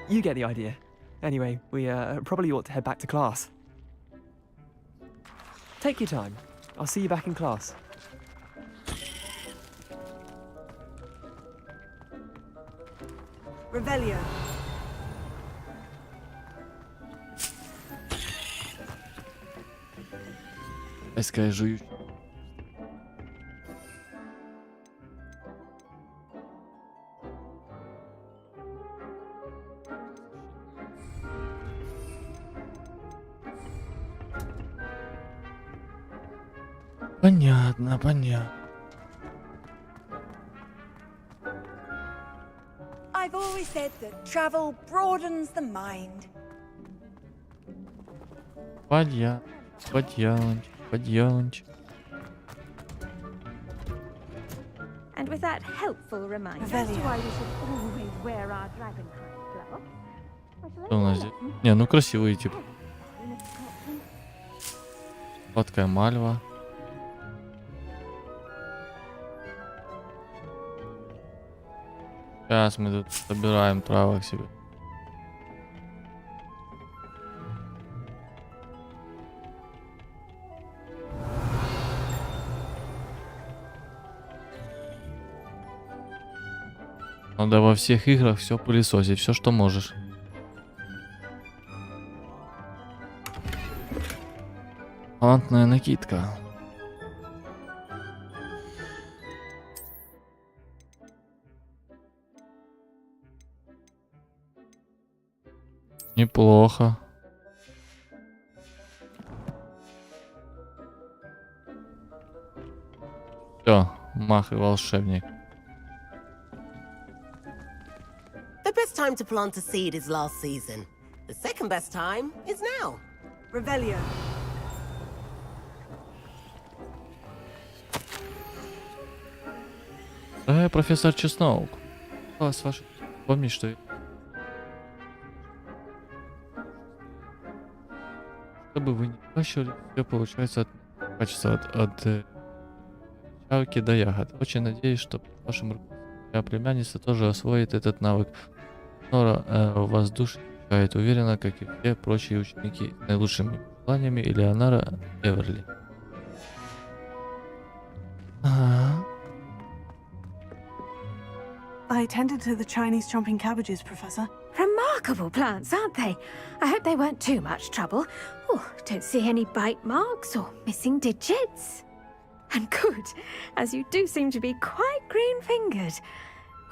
You get the idea. Anyway, we probably ought to head back to class. Take your time. I'll see you back in class. Revelio. Айская жую. Понятно, понятно. I've always said that travel broadens the mind. Подъянч. And with that helpful reminder as to why we should always wear our dragonhide gloves. Что у нас здесь? Не, ну красивый тип. Сладкая мальва. Сейчас мы тут собираем травок себе. Надо во всех играх все пылесосить, все, что можешь. Антная накидка. Неплохо. Все, мах и волшебник. The best time to plant a seed is last season. The second best time is now. Revelio. Профессор Чесноук. Вас ваш... Помни, что... Чтобы вы не пащивали, все получается от качества от чавки до ягод. Очень надеюсь, что под вашим руководством племянница тоже освоит этот навык. Нора вас душ чает уверенно, как и все прочие ученики, с наилучшими желаниями Элеонора Эверли. I tended to the Chinese chomping cabbages, Professor. Remarkable plants, aren't they? I hope they weren't too much trouble. Oh, don't see any bite marks or missing digits. And good, as you do seem to be quite green-fingered.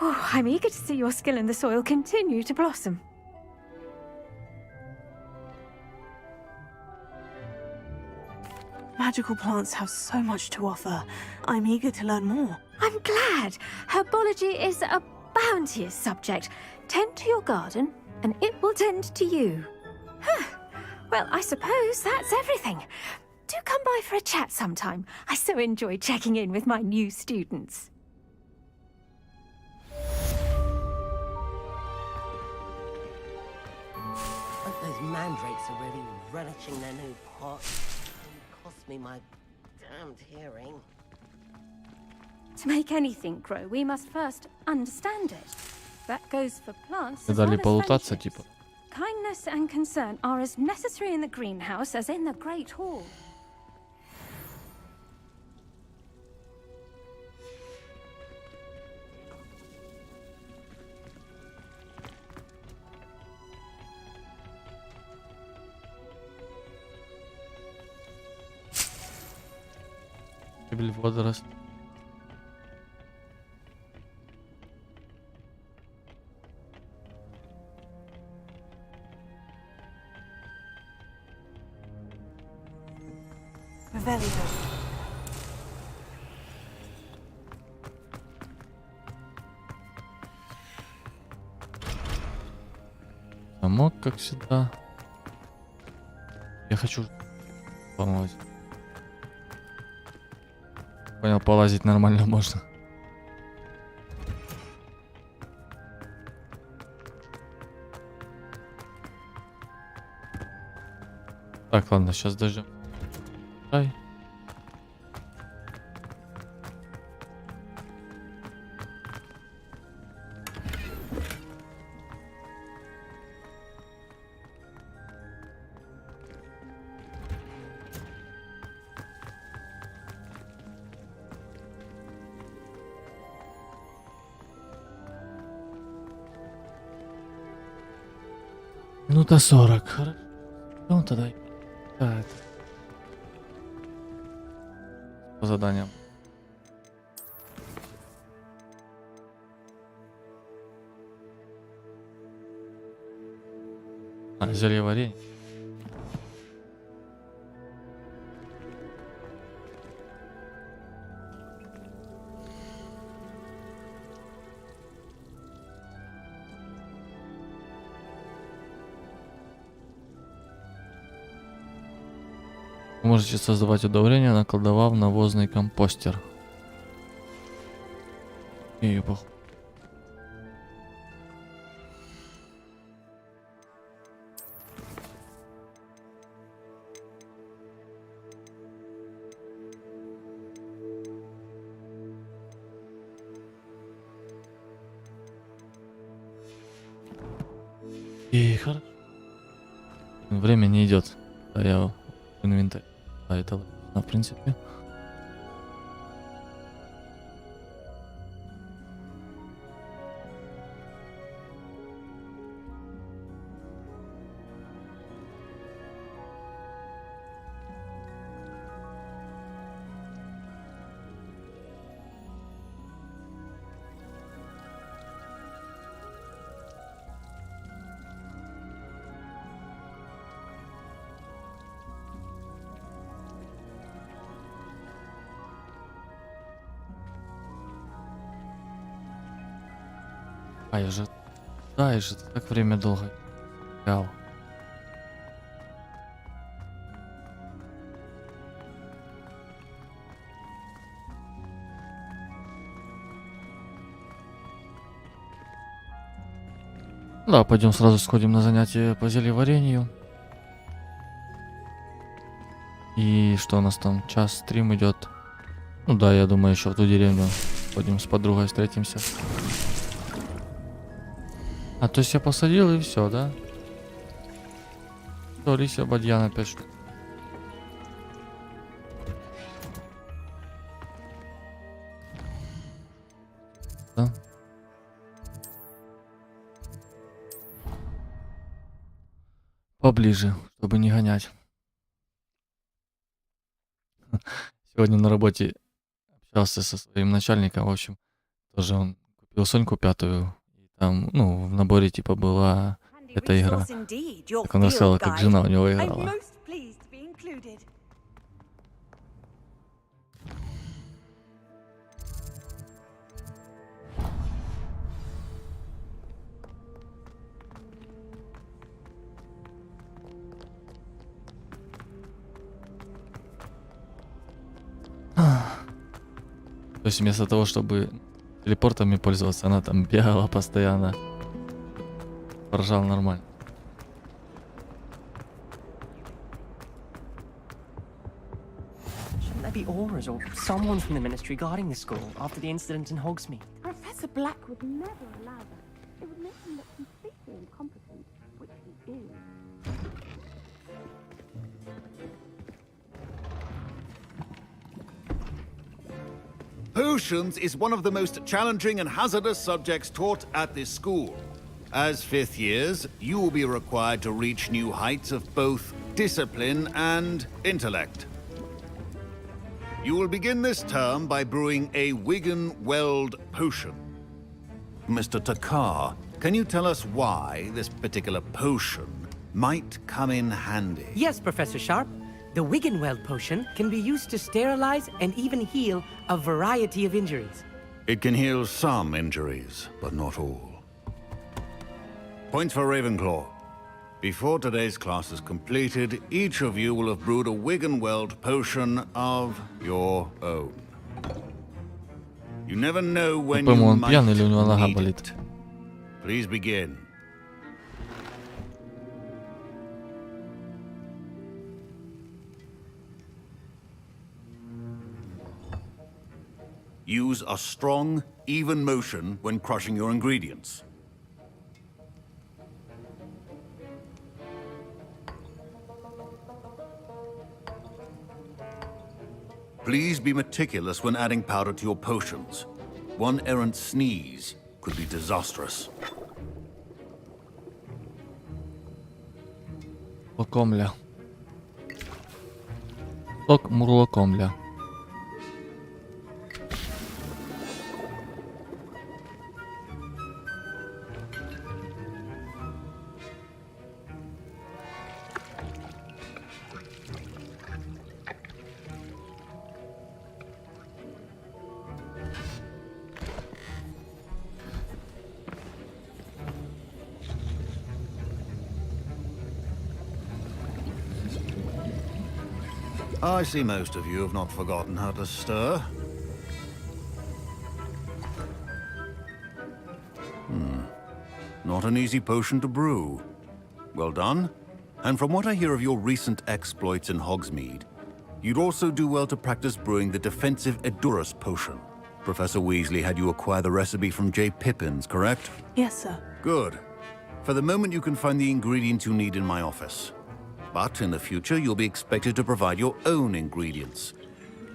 Oh, I'm eager to see your skill in the soil continue to blossom. Magical plants have so much to offer. I'm eager to learn more. I'm glad. Herbology is a bounteous subject. Tend to your garden, and it will tend to you. Well, I suppose that's everything. Do come by for a chat sometime. I so enjoy checking in with my new students. But those mandrakes are really relishing their new pot. It cost me my damned hearing. To make anything grow, we must first understand it. That goes for plants Мне as well дали as полутаться, friendships. типа. Kindness and concern are as necessary in the greenhouse as in the Great Hall. Гибель водорослей. Revelio. Замок, как всегда. Я хочу помочь. Понял, полазить нормально можно. Так, ладно, сейчас даже. Ай. Минута 40. Хорошо. Ну тогда. Да, это. По заданиям. Зелье варенье. Вы можете создавать удобрения, наколдовав навозный компостер. И хорошо. Время не идет. Да, я в инвентарь. А это в принципе. А я же... Да, я же так время долго играл. Да, пойдем сразу сходим на занятие по зельеварению. И что у нас там? Час стрим идет. Ну да, я думаю, еще в ту деревню пойдем с подругой встретимся. А то есть я посадил и все, да? То лися бадьян опять что? Да? Поближе, чтобы не гонять. Сегодня на работе общался со своим начальником, в общем, тоже он купил купил Соньку 5-ю. Там, ну, в наборе типа была эта игра. Так он рассказал, как жена у него играла. То есть вместо того, чтобы телепортами пользоваться, она там бегала постоянно. Поржал нормально. Shouldn't there be auras or someone from the ministry guarding the school after the incident in Hogsmeade? Professor Black would never allow that. It would make him look completely incompetent, which he is. Potions is one of the most challenging and hazardous subjects taught at this school. As 5th years, you will be required to reach new heights of both discipline and intellect. You will begin this term by brewing a Wigan-Weld potion. Mr. Takar, can you tell us why this particular potion might come in handy? Yes, Professor Sharp. The Wigan-Weld potion can be used to sterilize and even heal a variety of injuries. It can heal some injuries, but not all. Points for Ravenclaw. Before today's class is completed, each of you will have brewed a Wigan-Weld potion of your own. You never know when you По-моему, он might пьяный или у него нога need болит. it. Please begin. Use a strong, even motion when crushing your ingredients. Please be meticulous when adding powder to your potions. One errant sneeze could be disastrous. Лакомля. Мурлакомля. I see most of you have not forgotten how to stir. Not an easy potion to brew. Well done. And from what I hear of your recent exploits in Hogsmeade, you'd also do well to practice brewing the defensive Edurus potion. Professor Weasley had you acquire the recipe from J. Pippins, correct? Yes, sir. Good. For the moment, you can find the ingredients you need in my office. But in the future, you'll be expected to provide your own ingredients.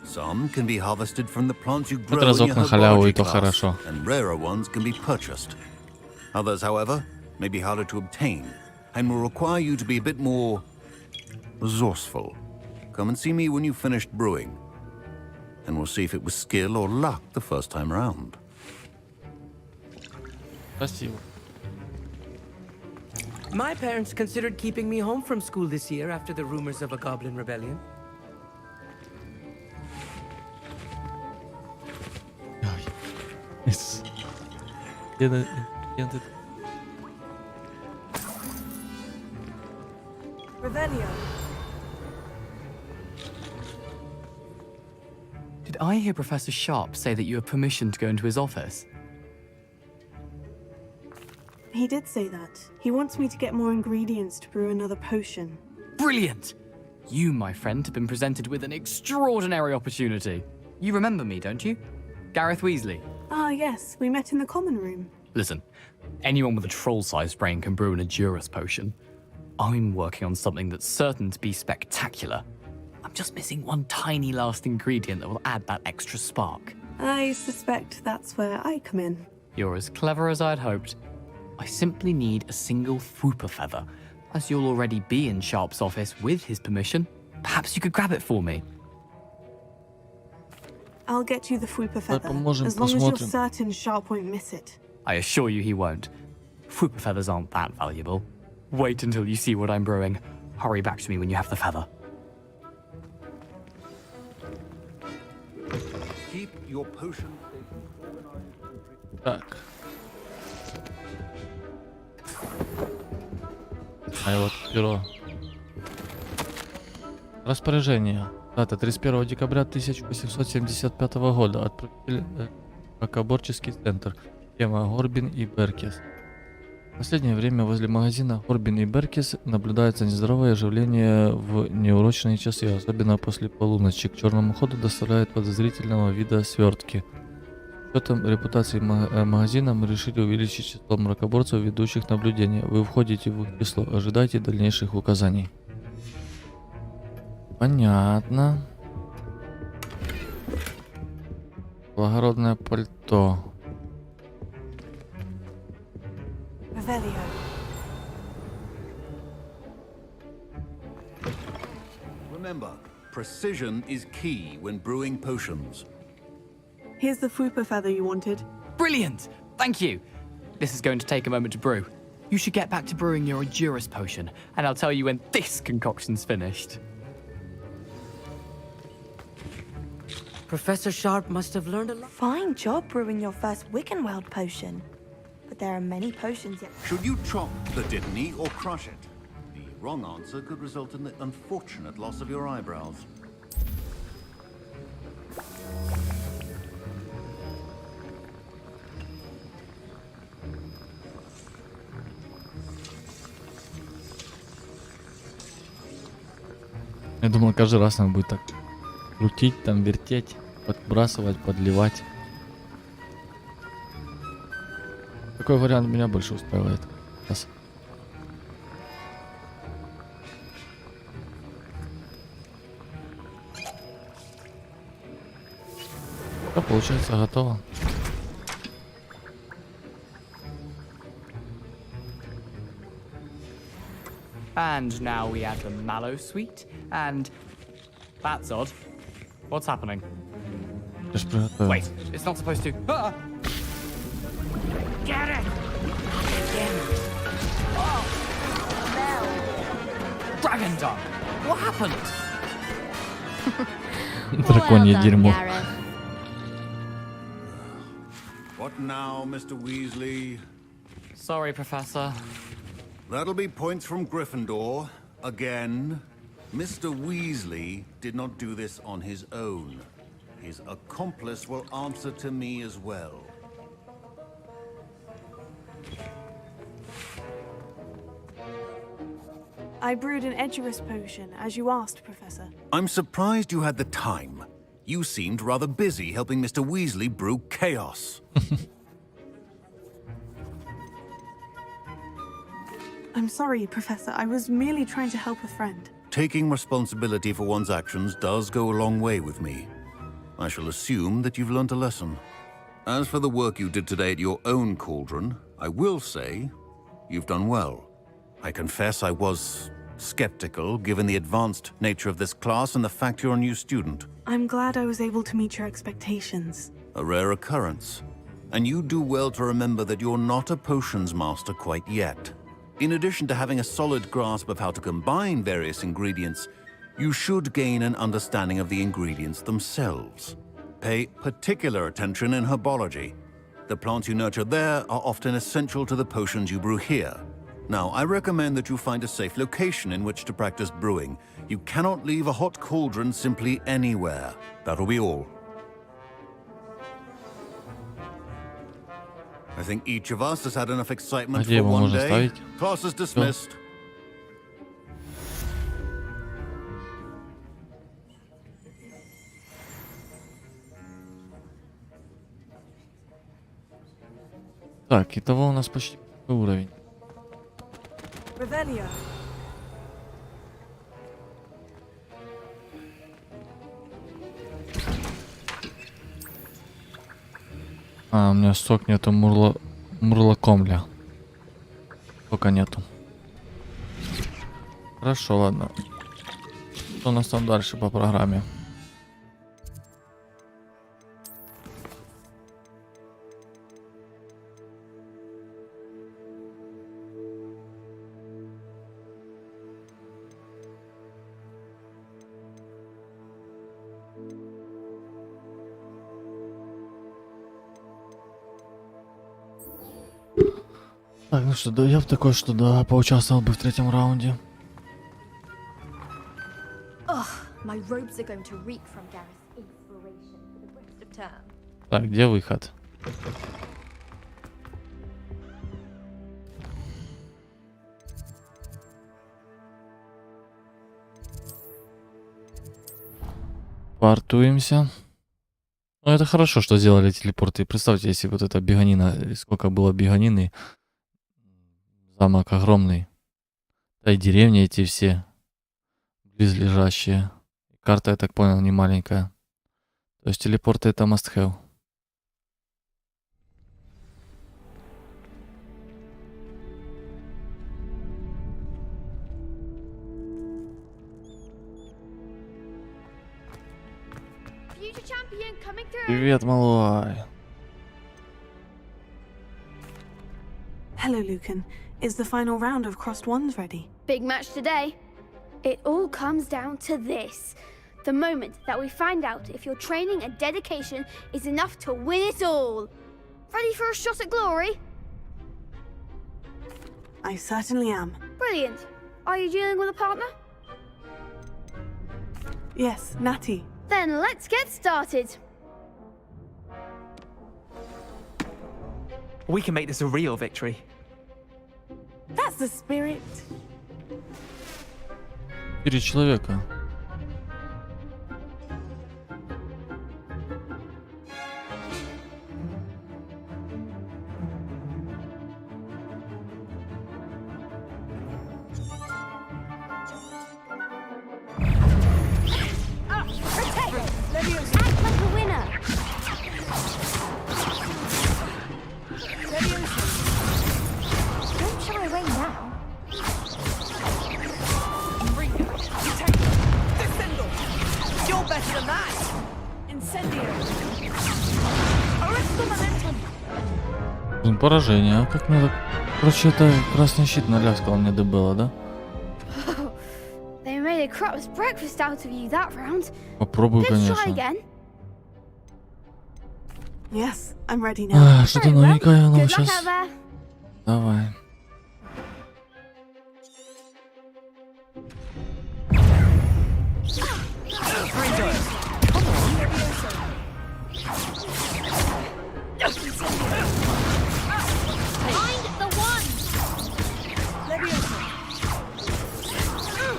Some can be harvested from the plants you grow in your herbology class, and rarer ones can be purchased. Others, however, may be harder to obtain, and will require you to be a bit more resourceful. Come and see me when you've finished brewing, and we'll see if it was skill or luck the first time round. Спасибо. My parents considered keeping me home from school this year after the rumors of a goblin rebellion. Revelio. Did I hear Professor Sharp say that you have permission to go into his office? He did say that. He wants me to get more ingredients to brew another potion. Brilliant! You, my friend, have been presented with an extraordinary opportunity. You remember me, don't you? Gareth Weasley. Ah, yes. We met in the common room. Listen, anyone with a troll-sized brain can brew an Edurus potion. I'm working on something that's certain to be spectacular. I'm just missing one tiny last ingredient that will add that extra spark. I suspect that's where I come in. You're as clever as I'd hoped. I simply need a single Fwooper feather. As you'll already be in Sharp's office with his permission, perhaps you could grab it for me. I'll get you the Fupa feather, поможем, as long as you're посмотрим. certain Sharp won't miss it. I assure you he won't. Fupa feathers aren't that valuable. Wait until you see what I'm brewing. Hurry back to me when you have the feather. Keep your potion. Так. А вот перо. Распоряжение. Дата 31 декабря 1875 года. Отправитель Ракоборческий центр. Тема Горбин и Беркес. В последнее время возле магазина Горбин и Беркес наблюдается нездоровое оживление в неурочные часы, особенно после полуночи. К черному ходу доставляют подозрительного вида свертки. С учетом репутации магазина мы решили увеличить число мракоборцев, ведущих наблюдения. Вы входите в их число, ожидайте дальнейших указаний. Понятно. Благородное пальто. Revelio. Remember, precision is key when brewing potions. Here's the Fupa feather you wanted. Brilliant! Thank you. This is going to take a moment to brew. You should get back to brewing your Endurus potion, and I'll tell you when this concoction's finished. Professor Sharp must have learned a lot. Fine job brewing your first Wickenweld potion. But there are many potions yet. Should you chop the Dittany or crush it? The wrong answer could result in the unfortunate loss of your eyebrows. Я думал, каждый раз надо будет так крутить, там вертеть, подбрасывать, подливать. Такой вариант меня больше устраивает. Сейчас. Да, получается, готово. And now we add the mallow sweet, and that's odd. What's happening? Just приготовил. Wait, it's not supposed to. Ah! Get it! Oh! Dragon Dung! What happened? Драконье дерьмо. What now, Mr. Weasley? Sorry, Professor. That'll be points from Gryffindor. Again. Mr. Weasley did not do this on his own. His accomplice will answer to me as well. I brewed an Edurus potion, as you asked, Professor. I'm surprised you had the time. You seemed rather busy helping Mr. Weasley brew chaos. I'm sorry, Professor. I was merely trying to help a friend. Taking responsibility for one's actions does go a long way with me. I shall assume that you've learnt a lesson. As for the work you did today at your own cauldron, I will say you've done well. I confess I was skeptical, given the advanced nature of this class and the fact you're a new student. I'm glad I was able to meet your expectations. A rare occurrence. And you do well to remember that you're not a potions master quite yet. In addition to having a solid grasp of how to combine various ingredients, you should gain an understanding of the ingredients themselves. Pay particular attention in herbology. The plants you nurture there are often essential to the potions you brew here. Now, I recommend that you find a safe location in which to practice brewing. You cannot leave a hot cauldron simply anywhere. That'll be all. I think each of us has had enough excitement for one day. Class is dismissed. Так, итого у нас почти уровень. Revelio. А, у меня сок нету, мурлокомля. Пока нету. Хорошо, ладно. Что у нас там дальше по программе? Так, ну что, да, я бы такой, что да, поучаствовал бы в третьем раунде. Ugh, my robes are going to reek from Gareth's inspiration for the rest of term. Так, где выход? Портуемся. Ну, это хорошо, что сделали телепорты. Представьте, если вот эта беганина, сколько было беганины. Замок огромный. Да и деревни эти все близлежащие. Карта, я так понял, не маленькая. То есть телепорты это must have. Привет, малой. Hello, Lucan. Is the final round of Crossed Wands ready? Big match today. It all comes down to this. The moment that we find out if your training and dedication is enough to win it all. Ready for a shot at glory? I certainly am. Brilliant. Are you dealing with a partner? Yes, Natty. Then let's get started. We can make this a real victory. That's the spirit. 4 человека. Поражение. А как мне так... Короче, это красный щит наляскал мне добыло, да? They made a crap's breakfast out of you that round. Попробую, конечно. Yes, I'm ready now. Что-то новенькое, но сейчас... Давай.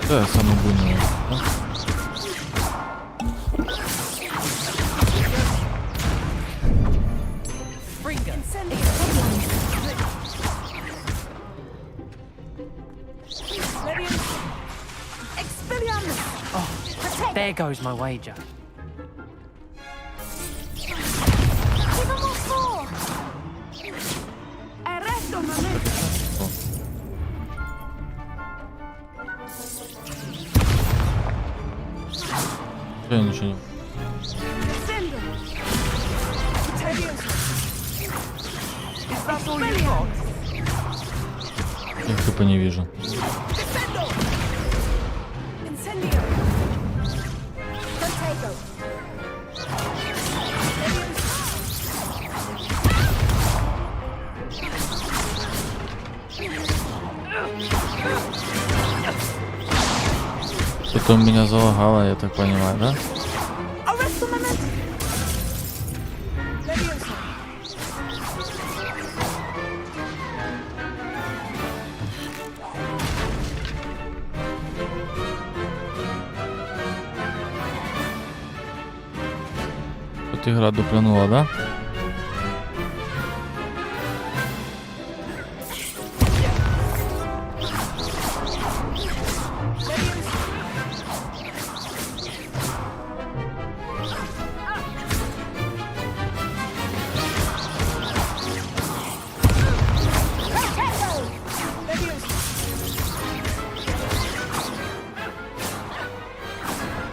Да, самый буйный. Да? Oh, there goes my wager. Я ничего не... Я тупо не вижу. Потом меня залагало, я так понимаю, да? Тут игра дупланула, да?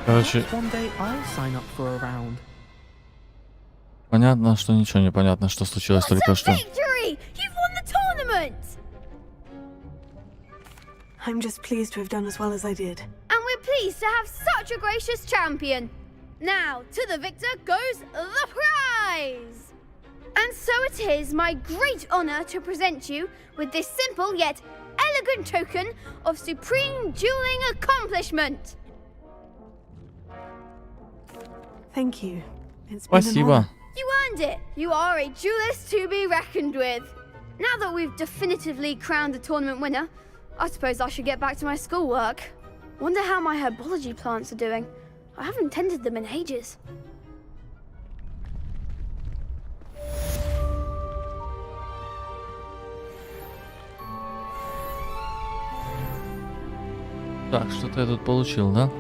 Короче, понятно, что ничего не понятно, что случилось только что. I'm just pleased to have done as well as I did. And we're pleased to have such a gracious champion. Now, to the victor goes the prize. And so it is my great honor to present you with this simple yet elegant token of supreme dueling accomplishment. Thank you. It's been an Спасибо. honor. You earned it. You are a duelist to be reckoned with. Now that we've definitively crowned the tournament winner, I suppose I should get back to my schoolwork. Wonder how my herbology plants are doing. I haven't tended them in ages. Так, что-то я тут получил, да?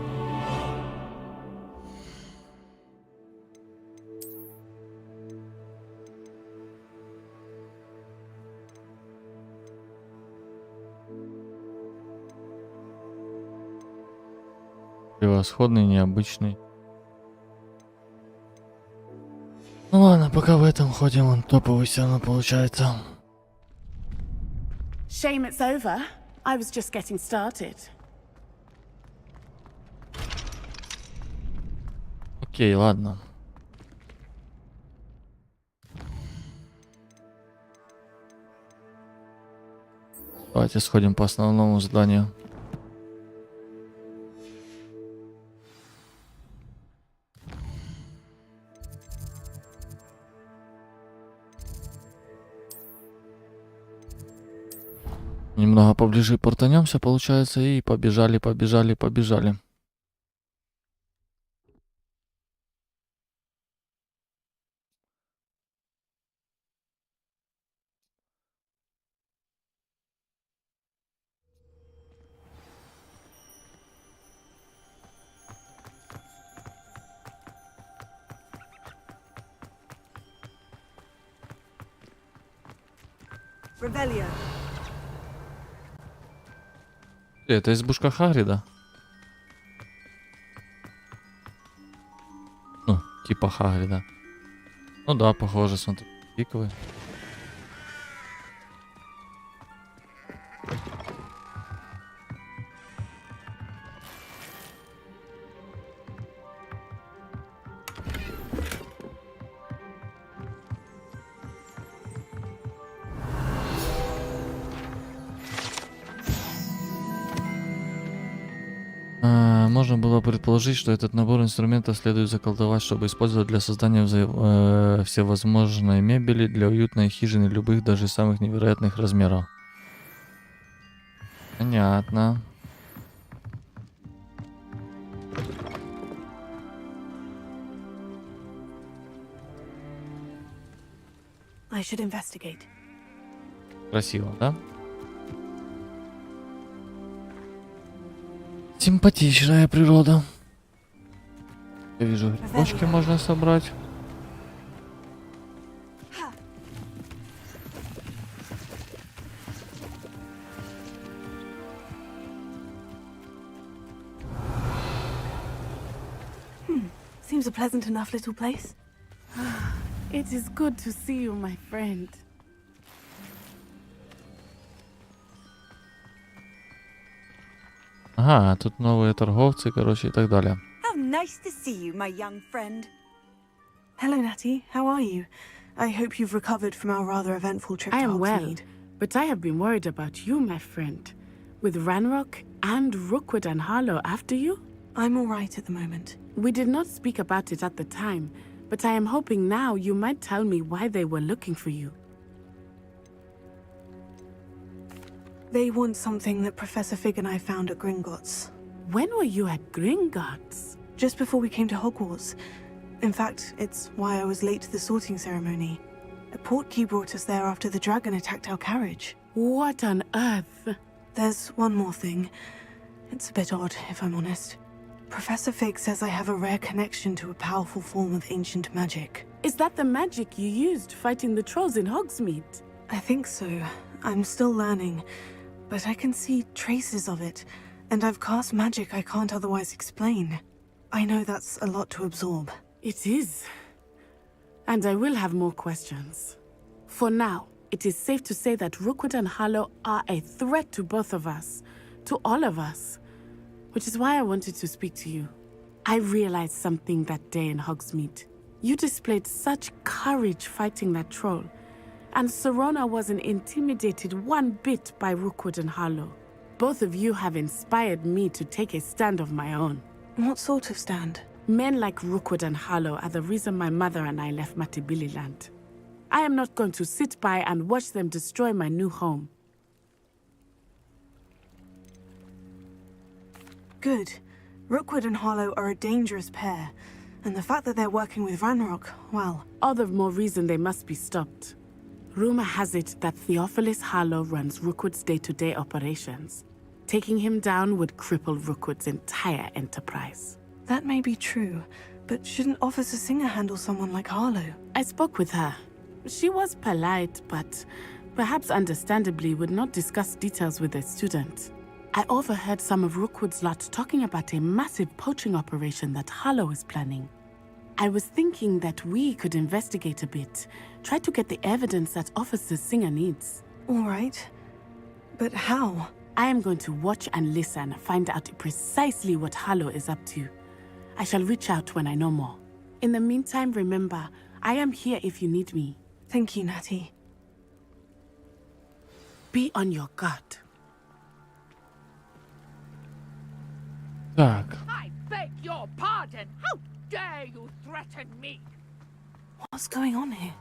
Превосходный, необычный. Ну ладно, пока в этом ходим, он топовый все равно получается. Shame it's over. I was just getting started. Окей, ладно. Давайте сходим по основному заданию. Немного поближе портанемся, получается, и побежали. Revelio. Это избушка Хагрида? Ну, типа Хагрида. Ну да, похоже, смотри, пиковый. Можно было предположить, что этот набор инструментов следует заколдовать, чтобы использовать для создания всевозможной мебели для уютной хижины любых, даже самых невероятных размеров. Понятно. I should investigate. Красиво, да? Симпатичная природа. Я вижу, грибочки можно собрать. Seems a pleasant enough little place. It is good to see you, my friend. Ага, тут новые торговцы, короче, и так далее. How nice to see you, my young friend. Hello, Natty. How are you? I hope you've recovered from our rather eventful trip to I am well, Hogsmeade. but I have been worried about you, my friend. With Ranrock and Rookwood and Harlow after you? I'm all right at the moment. We did not speak about it at the time, but I am hoping now you might tell me why they were looking for you. They want something that Professor Fig and I found at Gringotts. When were you at Gringotts? Just before we came to Hogwarts. In fact, it's why I was late to the sorting ceremony. A portkey brought us there after the dragon attacked our carriage. What on earth? There's one more thing. It's a bit odd, if I'm honest. Professor Fig says I have a rare connection to a powerful form of ancient magic. Is that the magic you used fighting the trolls in Hogsmeade? I think so. I'm still learning, but I can see traces of it, and I've cast magic I can't otherwise explain. I know that's a lot to absorb. It is. And I will have more questions. For now, it is safe to say that Rookwood and Harlow are a threat to both of us, to all of us, which is why I wanted to speak to you. I realized something that day in Hogsmeade. You displayed such courage fighting that troll, and Serona wasn't intimidated one bit by Rookwood and Harlow. Both of you have inspired me to take a stand of my own. What sort of stand? Men like Rookwood and Harlow are the reason my mother and I left Matibili land. I am not going to sit by and watch them destroy my new home. Good. Rookwood and Harlow are a dangerous pair, and the fact that they're working with Ranrock, well... All the more reason they must be stopped. Rumor has it that Theophilus Harlow runs Rookwood's day-to-day operations. Taking him down would cripple Rookwood's entire enterprise. That may be true, but shouldn't Officer Singer handle someone like Harlow? I spoke with her. She was polite, but perhaps understandably would not discuss details with a student. I overheard some of Rookwood's lot talking about a massive poaching operation that Harlow is planning. I was thinking that we could investigate a bit, try to get the evidence that Officer Singer needs. All right. But how? I am going to watch and listen, find out precisely what Harlow is up to. I shall reach out when I know more. In the meantime, remember, I am here if you need me. Thank you, Natty. Be on your guard. Так. I beg your pardon. How dare you threaten me? What's going on here?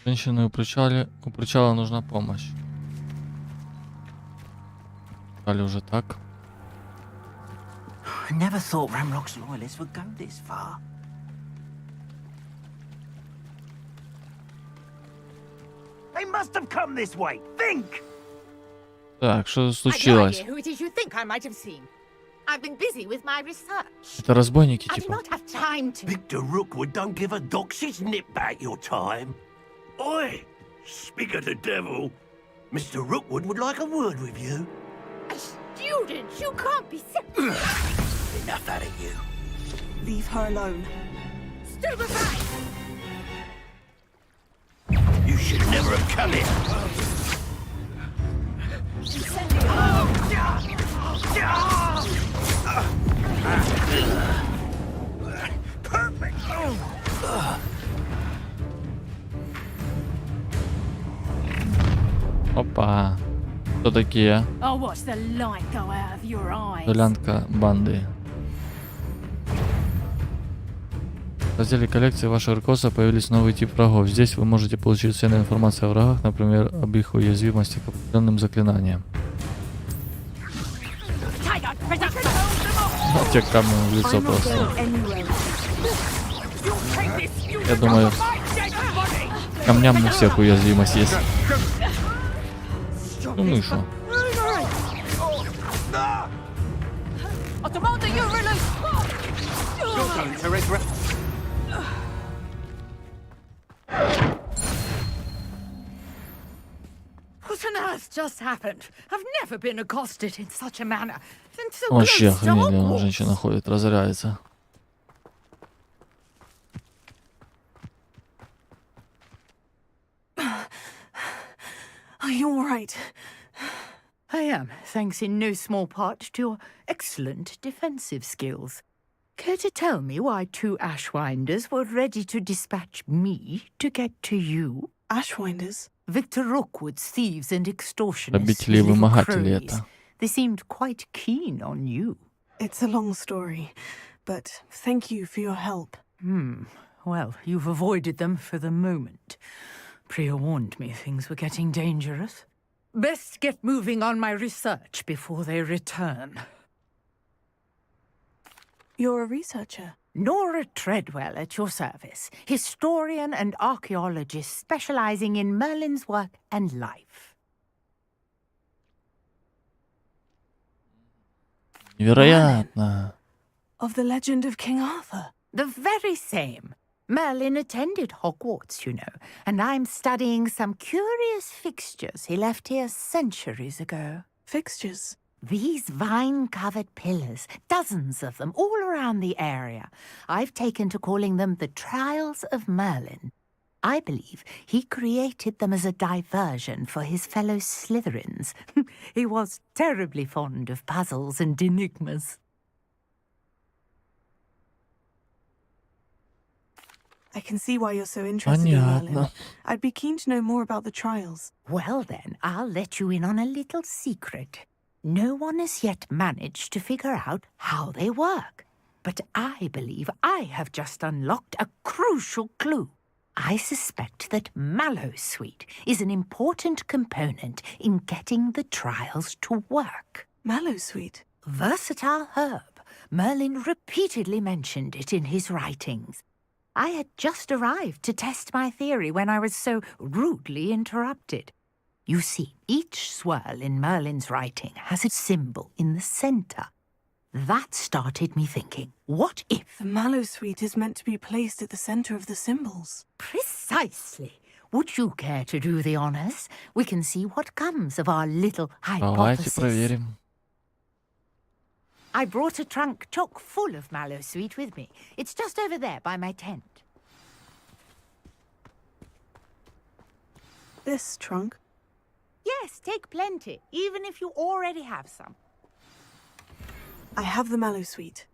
Женщины у причала нужна помощь. Дали уже так. I never thought Ranrock's loyalists would go this far. They must have come this way. Think! Так, что случилось? Who it is you think I might have seen? I've been busy with my research. Это разбойники, I do типа. not have time to. Victor Rookwood don't give a doxy's nip back your time. Oi! Speak of the devil. Mr. Rookwood would like a word with you. A student, you can't be Enough out of you. Leave her alone. Stand aside! You should never have come here. Perfect. Опа. Кто такие? I'll watch the light go out of your eyes. Дулянка банды. В разделе коллекции вашего рекорда появились новый тип врагов. Здесь вы можете получить ценную информацию о врагах, например, об их уязвимости к определенным заклинаниям. Те камни в лицо просто. Я думаю, камням у всех уязвимость есть. Ну, мышу. What on earth just happened? I've never been accosted in such a manner since the Вообще close to охренели, Hogwarts. женщина ходит, разоряется. Are you all right? I am, thanks in no small part to your excellent defensive skills. Care to tell me why two Ashwinders were ready to dispatch me to get to you? Ashwinders? Victor Rookwood's thieves and extortionists. Грабители и little вымогатели cronies. это. They seemed quite keen on you. It's a long story, but thank you for your help. Well, you've avoided them for the moment. Priya warned me things were getting dangerous. Best get moving on my research before they return. You're a researcher? Nora Treadwell at your service, historian and archaeologist specializing in Merlin's work and life. Невероятно. Of the legend of King Arthur? The very same. Merlin attended Hogwarts, you know, and I'm studying some curious fixtures he left here centuries ago. Fixtures? These vine-covered pillars, dozens of them, all around the area. I've taken to calling them the Trials of Merlin. I believe he created them as a diversion for his fellow Slytherins. He was terribly fond of puzzles and enigmas. I can see why you're so interested in Merlin. Понятно. I'd be keen to know more about the trials. Well then, I'll let you in on a little secret. No one has yet managed to figure out how they work. But I believe I have just unlocked a crucial clue. I suspect that Mallowsweet is an important component in getting the trials to work. Mallowsweet? Versatile herb. Merlin repeatedly mentioned it in his writings. I had just arrived to test my theory when I was so rudely interrupted. You see, each swirl in Merlin's writing has a symbol in the center. That started me thinking, what if... The Mallowsweet is meant to be placed at the center of the symbols. Precisely. Would you care to do the honors? We can see what comes of our little Давайте hypothesis. проверим. I brought a trunk chock full of Mallowsweet with me. It's just over there by my tent. This trunk? Yes, take plenty, even if you already have some. I have the Mallowsweet.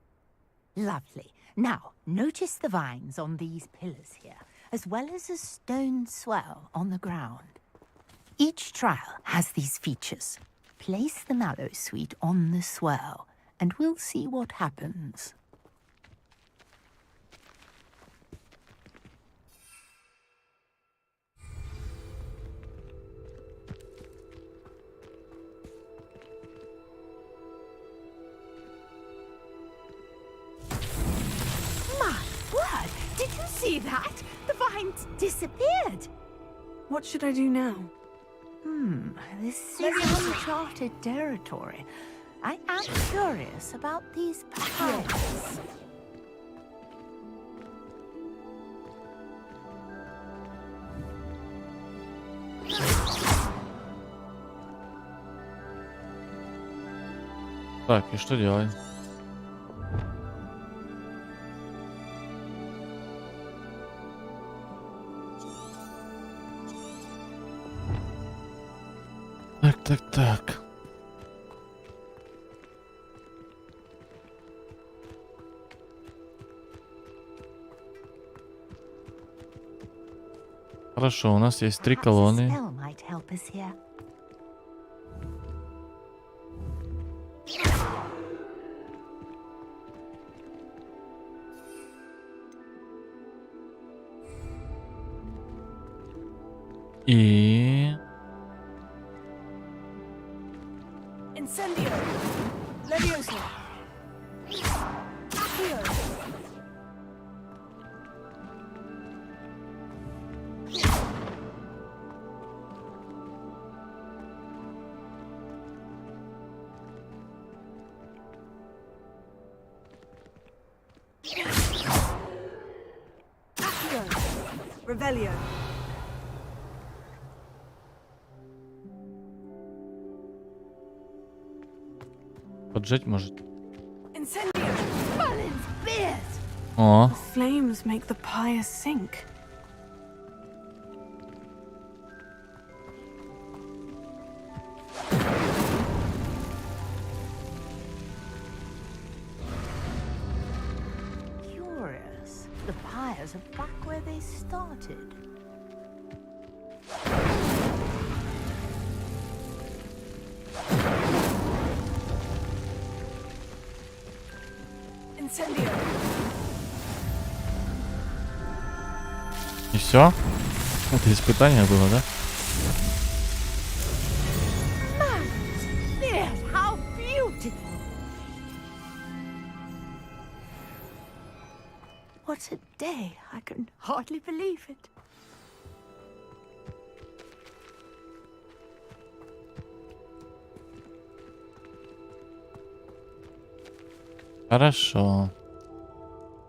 Lovely. Now, notice the vines on these pillars here, as well as a stone swell on the ground. Each trial has these features. Place the Mallowsweet on the swell, and we'll see what happens. My word! Did you see that? The vines disappeared. What should I do now? This is uncharted territory. I am curious about these powers. Так, и что делать? Так. Хорошо, у нас есть 3 колонны. И... Incendio! Leviosa! Accio! Accio! Revelio! Поджечь может. Incendio! Merlin's beard! О, The flames make the pyre sink. Curious. The pyres are back where they started. Incendio! и все? Это испытание было, да? Yes, how beautiful! What a day! I can hardly believe it. Хорошо.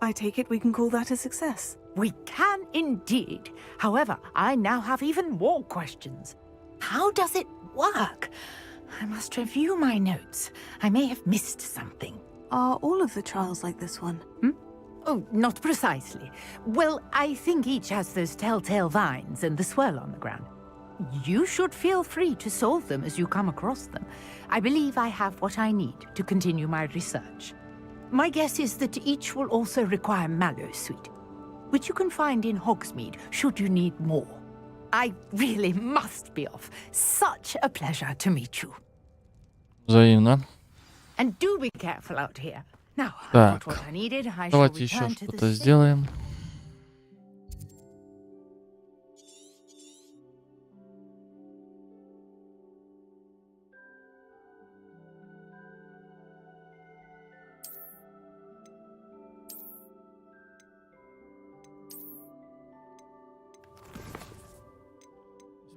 I take it we can call that a success. We can indeed. However, I now have even more questions. How does it work? I must review my notes. I may have missed something. Are all of the trials like this one? Oh, not precisely. Well, I think each has those telltale vines and the swirl on the ground. You should feel free to solve them as you come across them. I believe I have what I need to continue my research. My guess is that each will also require mallow sweet, which you can find in Hogsmeade should you need more. I really must be off. Such a pleasure to meet you. Взаимно. And do be careful out here. Now, Так, I've got what I needed. I shall давайте еще return to что-то the сделаем.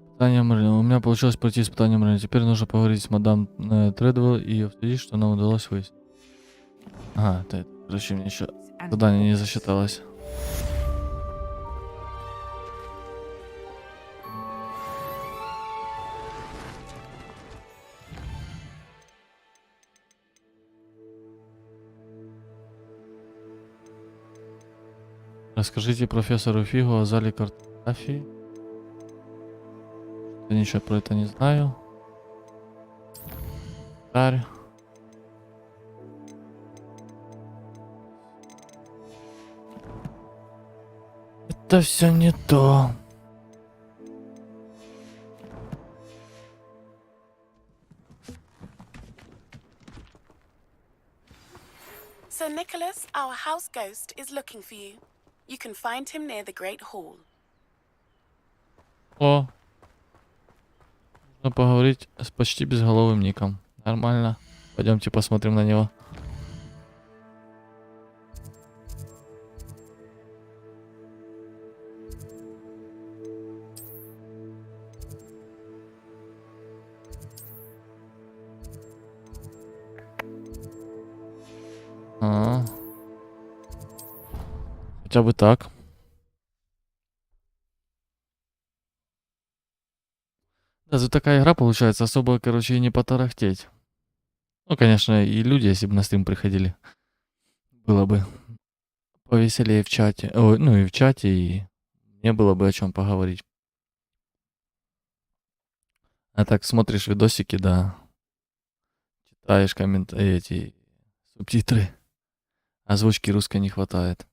Испытание Мерлина. У меня получилось пройти испытание Мерлина. Теперь нужно поговорить с мадам Тредвелл и обсудить, что нам удалось выяснить. Ага, это, короче, мне еще задание не засчиталось. Расскажите профессору Фигу о зале картографии. Я ничего про это не знаю. Царь. Это все не то. Sir Nicholas, our house ghost, is looking for you. You can find him near the Great Hall. О. Нужно поговорить с почти безголовым Ником. Нормально. Пойдемте посмотрим на него. Хотя бы так. Да, тут такая игра получается, особо, короче, и не потарахтеть. Ну, конечно, и люди, если бы на стрим приходили, было бы повеселее в чате. Ой, ну и в чате, и мне было бы о чем поговорить. А так смотришь видосики, да, читаешь эти субтитры, озвучки русской не хватает.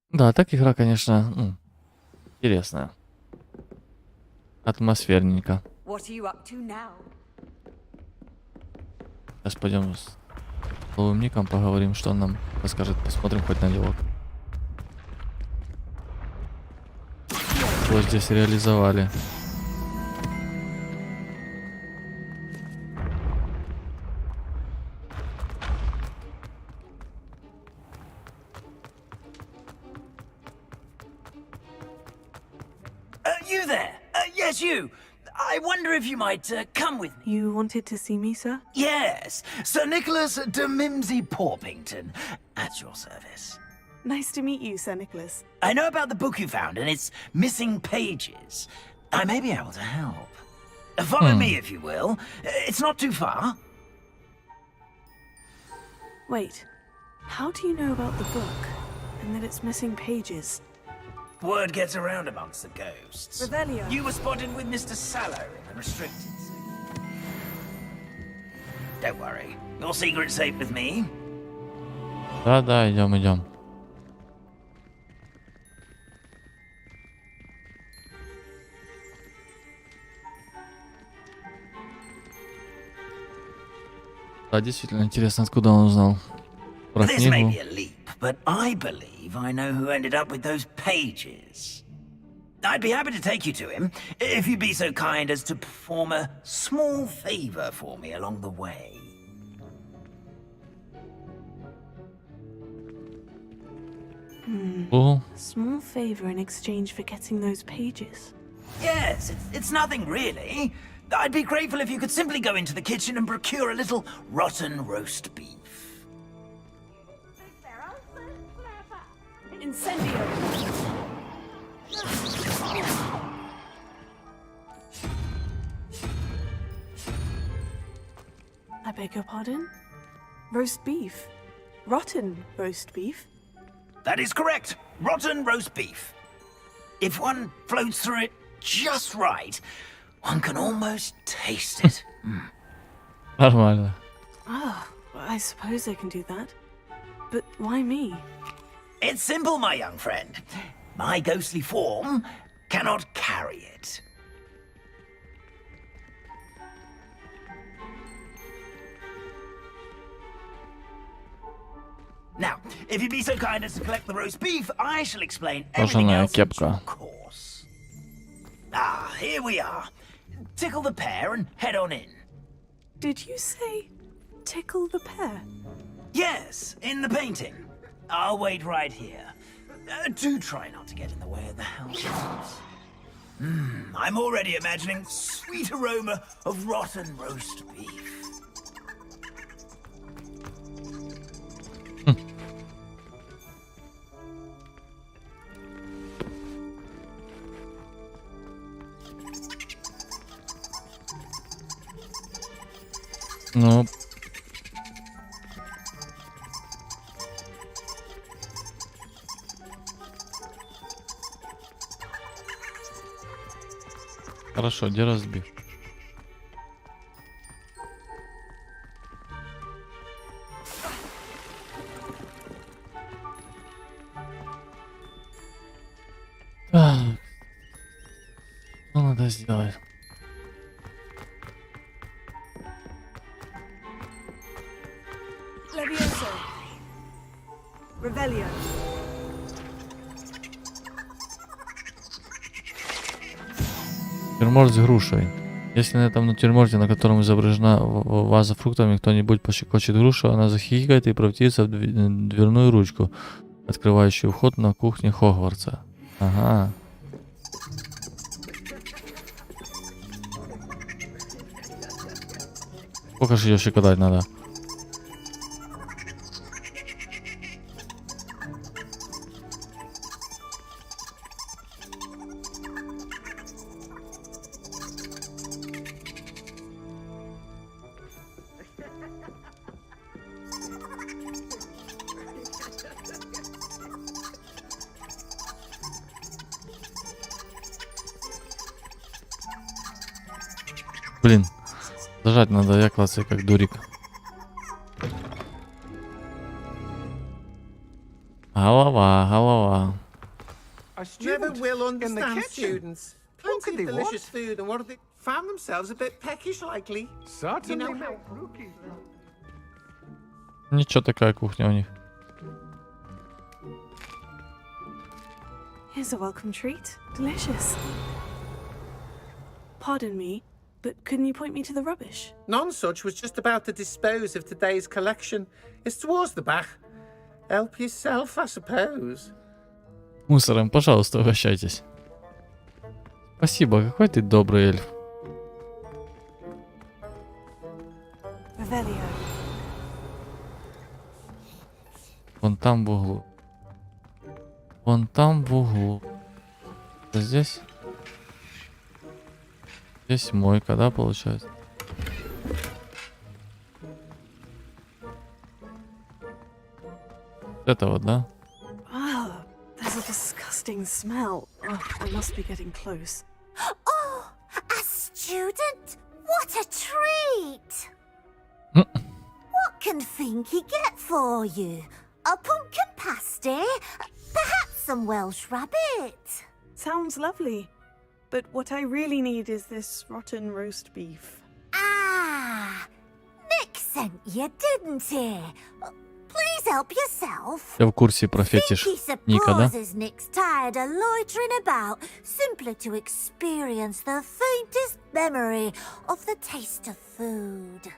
Да, так игра, конечно, интересная. Атмосферненько. Сейчас пойдем с новым Ником поговорим, что он нам расскажет. Посмотрим хоть на него. Что здесь реализовали. You there? Yes, you. I wonder if you might come with me. You wanted to see me, sir? Yes, Sir Nicholas de Mimsy Porpington, at your service. Nice to meet you, Sir Nicholas. I know about the book you found and its missing pages. I may be able to help. Follow me, if you will. It's not too far. Wait, how do you know about the book and that it's missing pages? Word gets around amongst the ghosts. Revelio. You were spotted with Mr. Sallow in the restricted section. Don't worry, your secret's safe with me. Да, идем. Да, действительно интересно, откуда он узнал про This may книгу. be a leap, but I believe I know who ended up with those pages. I'd be happy to take you to him, if you'd be so kind as to perform a small favor for me along the way. О, Small favor in exchange for getting those pages. Yes, it's nothing really. I'd be grateful if you could simply go into the kitchen and procure a little rotten roast beef. Incendio! I beg your pardon? Roast beef. Rotten roast beef. That is correct. Rotten roast beef. If one floats through it just right, one can almost taste it. Нормально. Oh, I suppose I can do that. But why me? It's simple, my young friend. My ghostly form cannot carry it. Now, if you'd be so kind as to collect the roast beef, I shall explain everything Кожаная else in due кепка. course. Ah, here we are. Tickle the pear and head on in. Did you say tickle the pear? Yes, in the painting. I'll wait right here. Do try not to get in the way of the house. I'm already imagining sweet aroma of rotten roast beef. Ну. Хорошо, где разбив? Так. Что надо сделать? Levioso. Revelio. Натюрморт с грушей. Если на этом натюрморте, на котором изображена ваза фруктами, кто-нибудь пощекочет грушу, она захихикает и превратится в дверную ручку, открывающую вход на кухню Хогвартса. Ага. Сколько же ее щекотать надо? Блин, зажать надо, я клацаю как дурик. Голова. Never will understand students. Plenty of delicious food, and what do they found themselves a bit peckish lately? Certainly. You know how rookies Ничего, такая кухня у них. Here's a welcome treat. Delicious. Pardon me, but couldn't you point me to the rubbish? None such was just about to dispose of today's collection. It's towards the back. Help yourself, I suppose. Мусором, пожалуйста, угощайтесь. Спасибо, какой ты добрый эльф. Revelio. Вон там в углу. Вон там в углу. Здесь? Здесь мойка, да, получается? Это вот, да? Oh, there's a disgusting smell. Oh, I must be getting close. Oh, a student? What a treat! What can Finky get for you? A pumpkin pasty? Perhaps some Welsh rabbit? Sounds lovely. But what I really need is this rotten roast beef. Ah, Nick sent you, didn't he? Please help yourself. Я в курсе про фетиш Ника, да? Supposes Nick's tired of loitering about, simply to experience the faintest memory of the taste of food.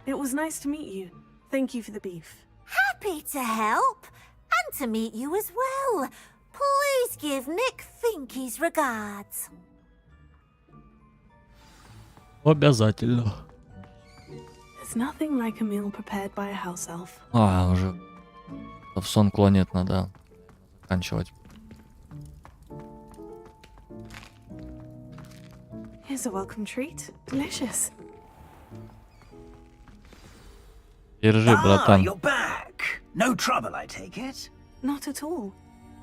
It was nice to meet you. Thank you for the beef. Happy to help, and to meet you as well. Please give Nick Finky's regards. Обязательно. There's nothing like a meal prepared by a house elf. Уже в сон клонит, надо заканчивать. Here's a welcome treat. Delicious. Держи, братан. You're back. No trouble, I take it? Not at all.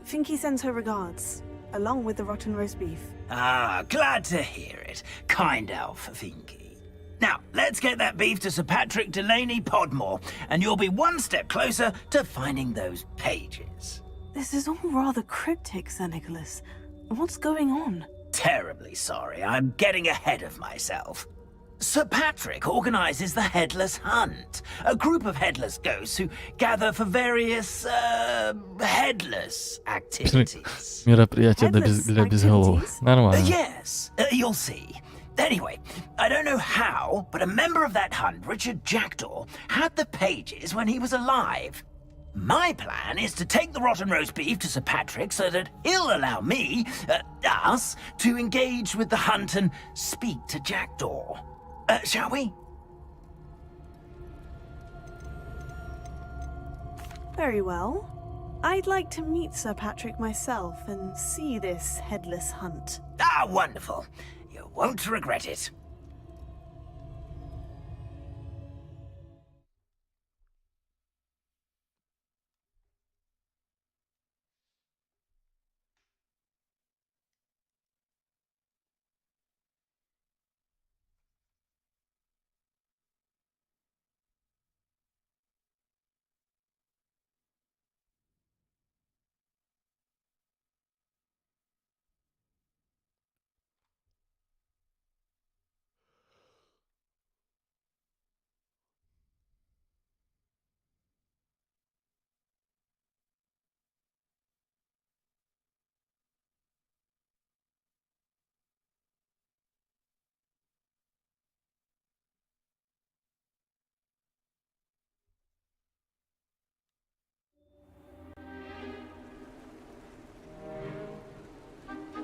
Finky sends her regards, along with the rotten roast beef. Ah, glad to hear it. Kind elf, Finky. Now, let's get that beef to Sir Patrick Delaney Podmore, and you'll be one step closer to finding those pages. This is all rather cryptic, Sir Nicholas. What's going on? Terribly sorry, I'm getting ahead of myself. Sir Patrick organizes the Headless Hunt, a group of headless ghosts who gather for various, headless activities. Мероприятие для безголовых. Нормально. Yes, you'll see. Anyway, I don't know how, but a member of that hunt, Richard Jackdaw, had the pages when he was alive. My plan is to take the rotten roast beef to Sir Patrick so that he'll allow me, us, to engage with the hunt and speak to Jackdaw. Shall we? Very well. I'd like to meet Sir Patrick myself and see this headless hunt. Ah, wonderful. You won't regret it.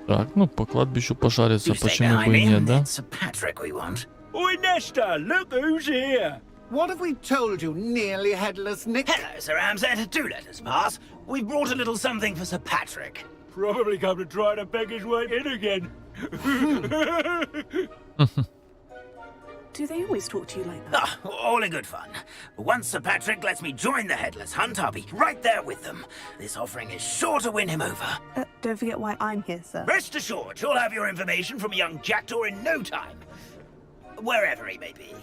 Так, ну по кладбищу пошариться, почему бы и нет, да? Oi, Nesta, look who's here. What have we told you, nearly headless Nick? Hello, Sir Ramsett. Do let us pass. We've brought a little something for Sir Patrick. Probably come to try to beg his way in again. Do they always talk to you like that? Ah, all in good fun. Once Sir Patrick lets me join the Headless Hunt, I'll be right there with them. This offering is sure to win him over. Don't forget why I'm here, sir. Rest assured, you'll have your information from a young Jackdaw in no time. Wherever he may be.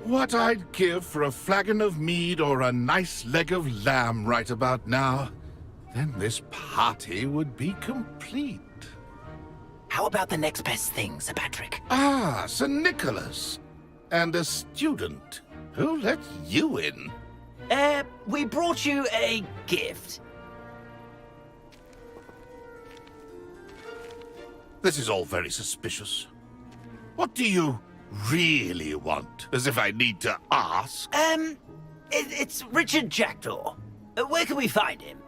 What I'd give for a flagon of mead or a nice leg of lamb right about now. Then this party would be complete. How about the next best thing, Sir Patrick? Ah, Sir Nicholas. And a student. Who let you in? We brought you a gift. This is all very suspicious. What do you really want? As if I need to ask. It's Richard Jackdaw. Where can we find him?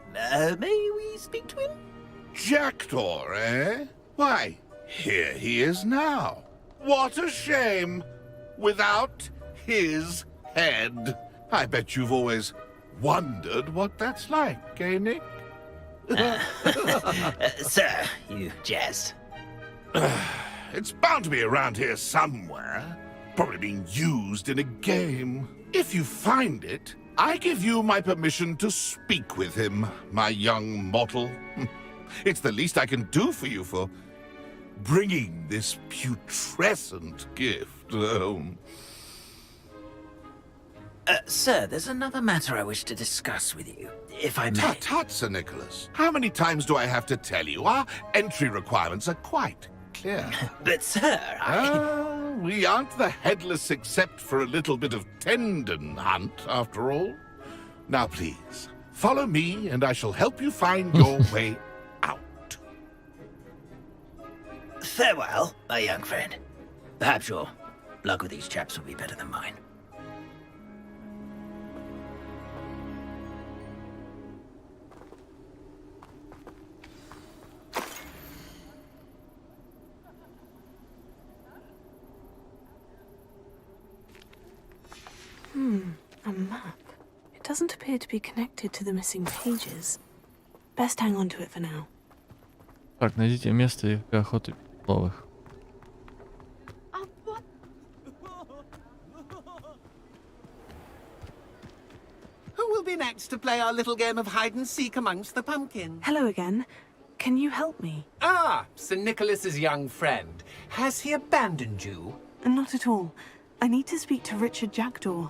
May we speak to him? Jackdaw, eh? Why, here he is now. What a shame. Without his head. I bet you've always wondered what that's like, eh, Nick? Sir, you jest. It's bound to be around here somewhere. Probably being used in a game. If you find it, I give you my permission to speak with him, my young mortal. It's the least I can do for you for bringing this putrescent gift home. Sir, there's another matter I wish to discuss with you, if I may. Tut, tut, Sir Nicholas. How many times do I have to tell you? Our entry requirements are quite clear. But, sir, we aren't the headless except for a little bit of tendon hunt, after all. Now, please, follow me, and I shall help you find your way out. Farewell, my young friend. Perhaps your luck with these chaps will be better than mine. A map. It doesn't appear to be connected to the missing pages. Best hang on to it for now. Так, найдите место и охоты ловых. I'll play our little game of hide-and-seek amongst the pumpkins. Hello again. Can you help me? Ah, Sir Nicholas's young friend. Has he abandoned you? Not at all. I need to speak to Richard Jackdaw.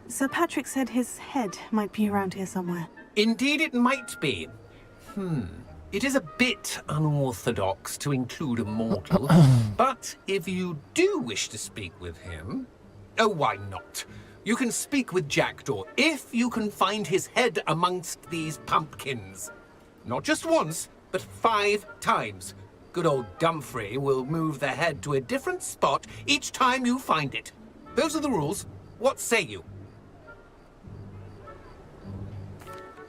Sir Patrick said his head might be around here somewhere. Indeed it might be. It is a bit unorthodox to include a mortal, but if you do wish to speak with him... Oh, why not? You can speak with Jackdaw if you can find his head amongst these pumpkins. Not just once, but 5 times. Good old Dumfrey will move the head to a different spot each time you find it. Those are the rules. What say you?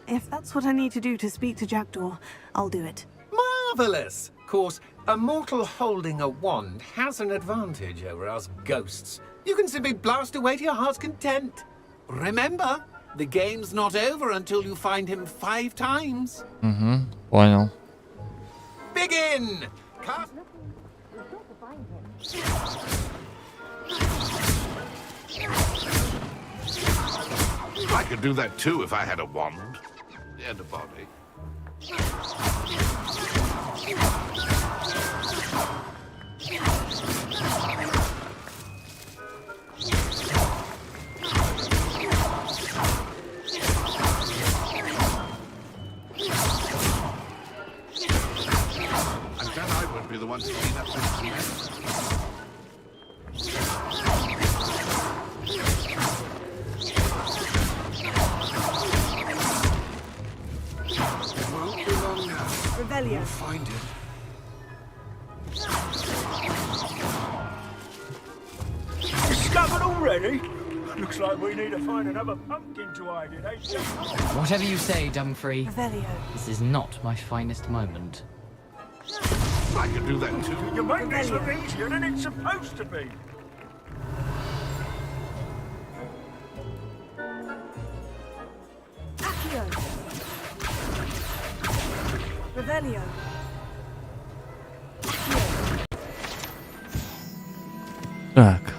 If that's what I need to do to speak to Jackdaw, I'll do it. Marvellous! Of course, a mortal holding a wand has an advantage over us ghosts. You can simply blast away to your heart's content. Remember, the game's not over until you find him 5 times. Понял. Begin! Cast... I could do that too if I had a wand and a body. And then I won't be the one to clean up this mess. Revelio. We'll find him. Discovered already? Looks like we need to find another pumpkin to hide in, eh? Whatever you say, Dumfrey. Revelio. This is not my finest moment. I could do that too. You make this look easier than it's supposed to be. Accio. Revelio. Так.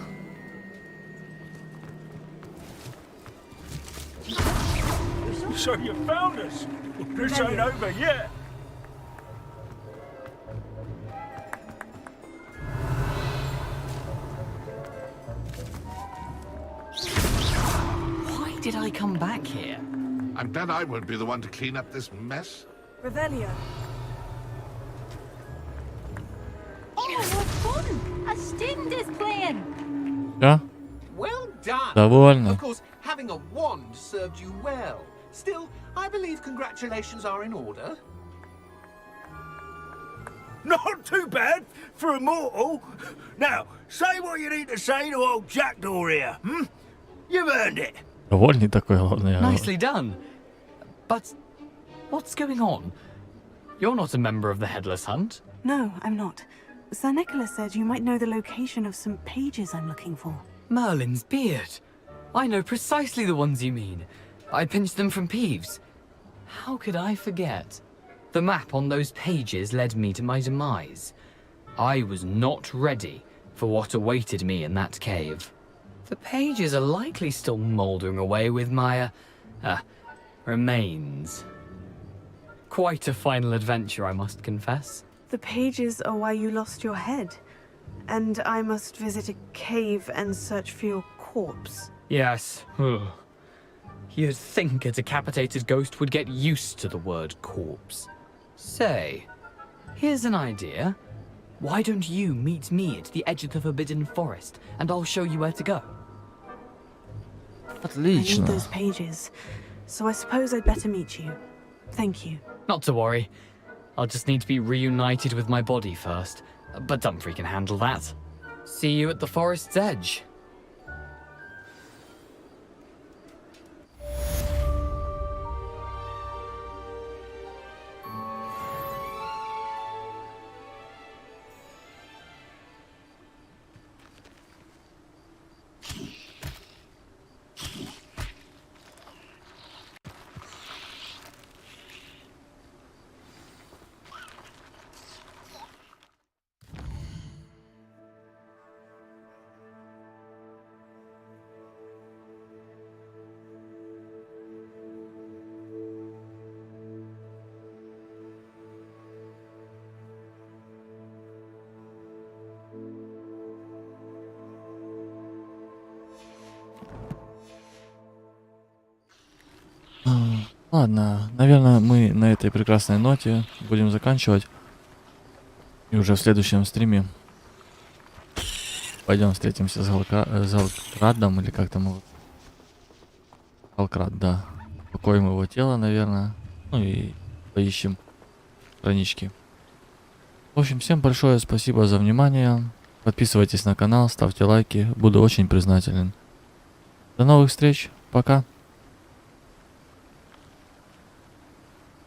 So you found us. This ain't over yet. Why did I come back here? I'm glad I won't be the one to clean up this mess. Revelio. Oh, what fun! A sting is playing. Все? Well done! Довольно. Of course, having a wand served you well. Still, I believe congratulations are in order. Not too bad for a mortal. Now, say what you need to say to old Jackdaw here, You've earned it. Довольный такой, главное. Nicely done. But what's going on? You're not a member of the Headless Hunt. No, I'm not. Sir Nicholas said you might know the location of some pages I'm looking for. Merlin's beard. I know precisely the ones you mean. I pinched them from Peeves. How could I forget? The map on those pages led me to my demise. I was not ready for what awaited me in that cave. The pages are likely still mouldering away with my, remains. Quite a final adventure, I must confess. The pages are why you lost your head. And I must visit a cave and search for your corpse. Yes. You'd think a decapitated ghost would get used to the word corpse. Say, here's an idea. Why don't you meet me at the edge of the Forbidden Forest, and I'll show you where to go? I need those pages, so I suppose I'd better meet you. Thank you. Not to worry. I'll just need to be reunited with my body first, but Dumfrey can handle that. See you at the forest's edge. Ладно, наверное, мы на этой прекрасной ноте будем заканчивать. И уже в следующем стриме пойдем встретимся с Галкрадом, или как там его? Галкрад, да. Покоим его тело, наверное. Ну и поищем странички. В общем, всем большое спасибо за внимание. Подписывайтесь на канал, ставьте лайки. Буду очень признателен. До новых встреч. Пока.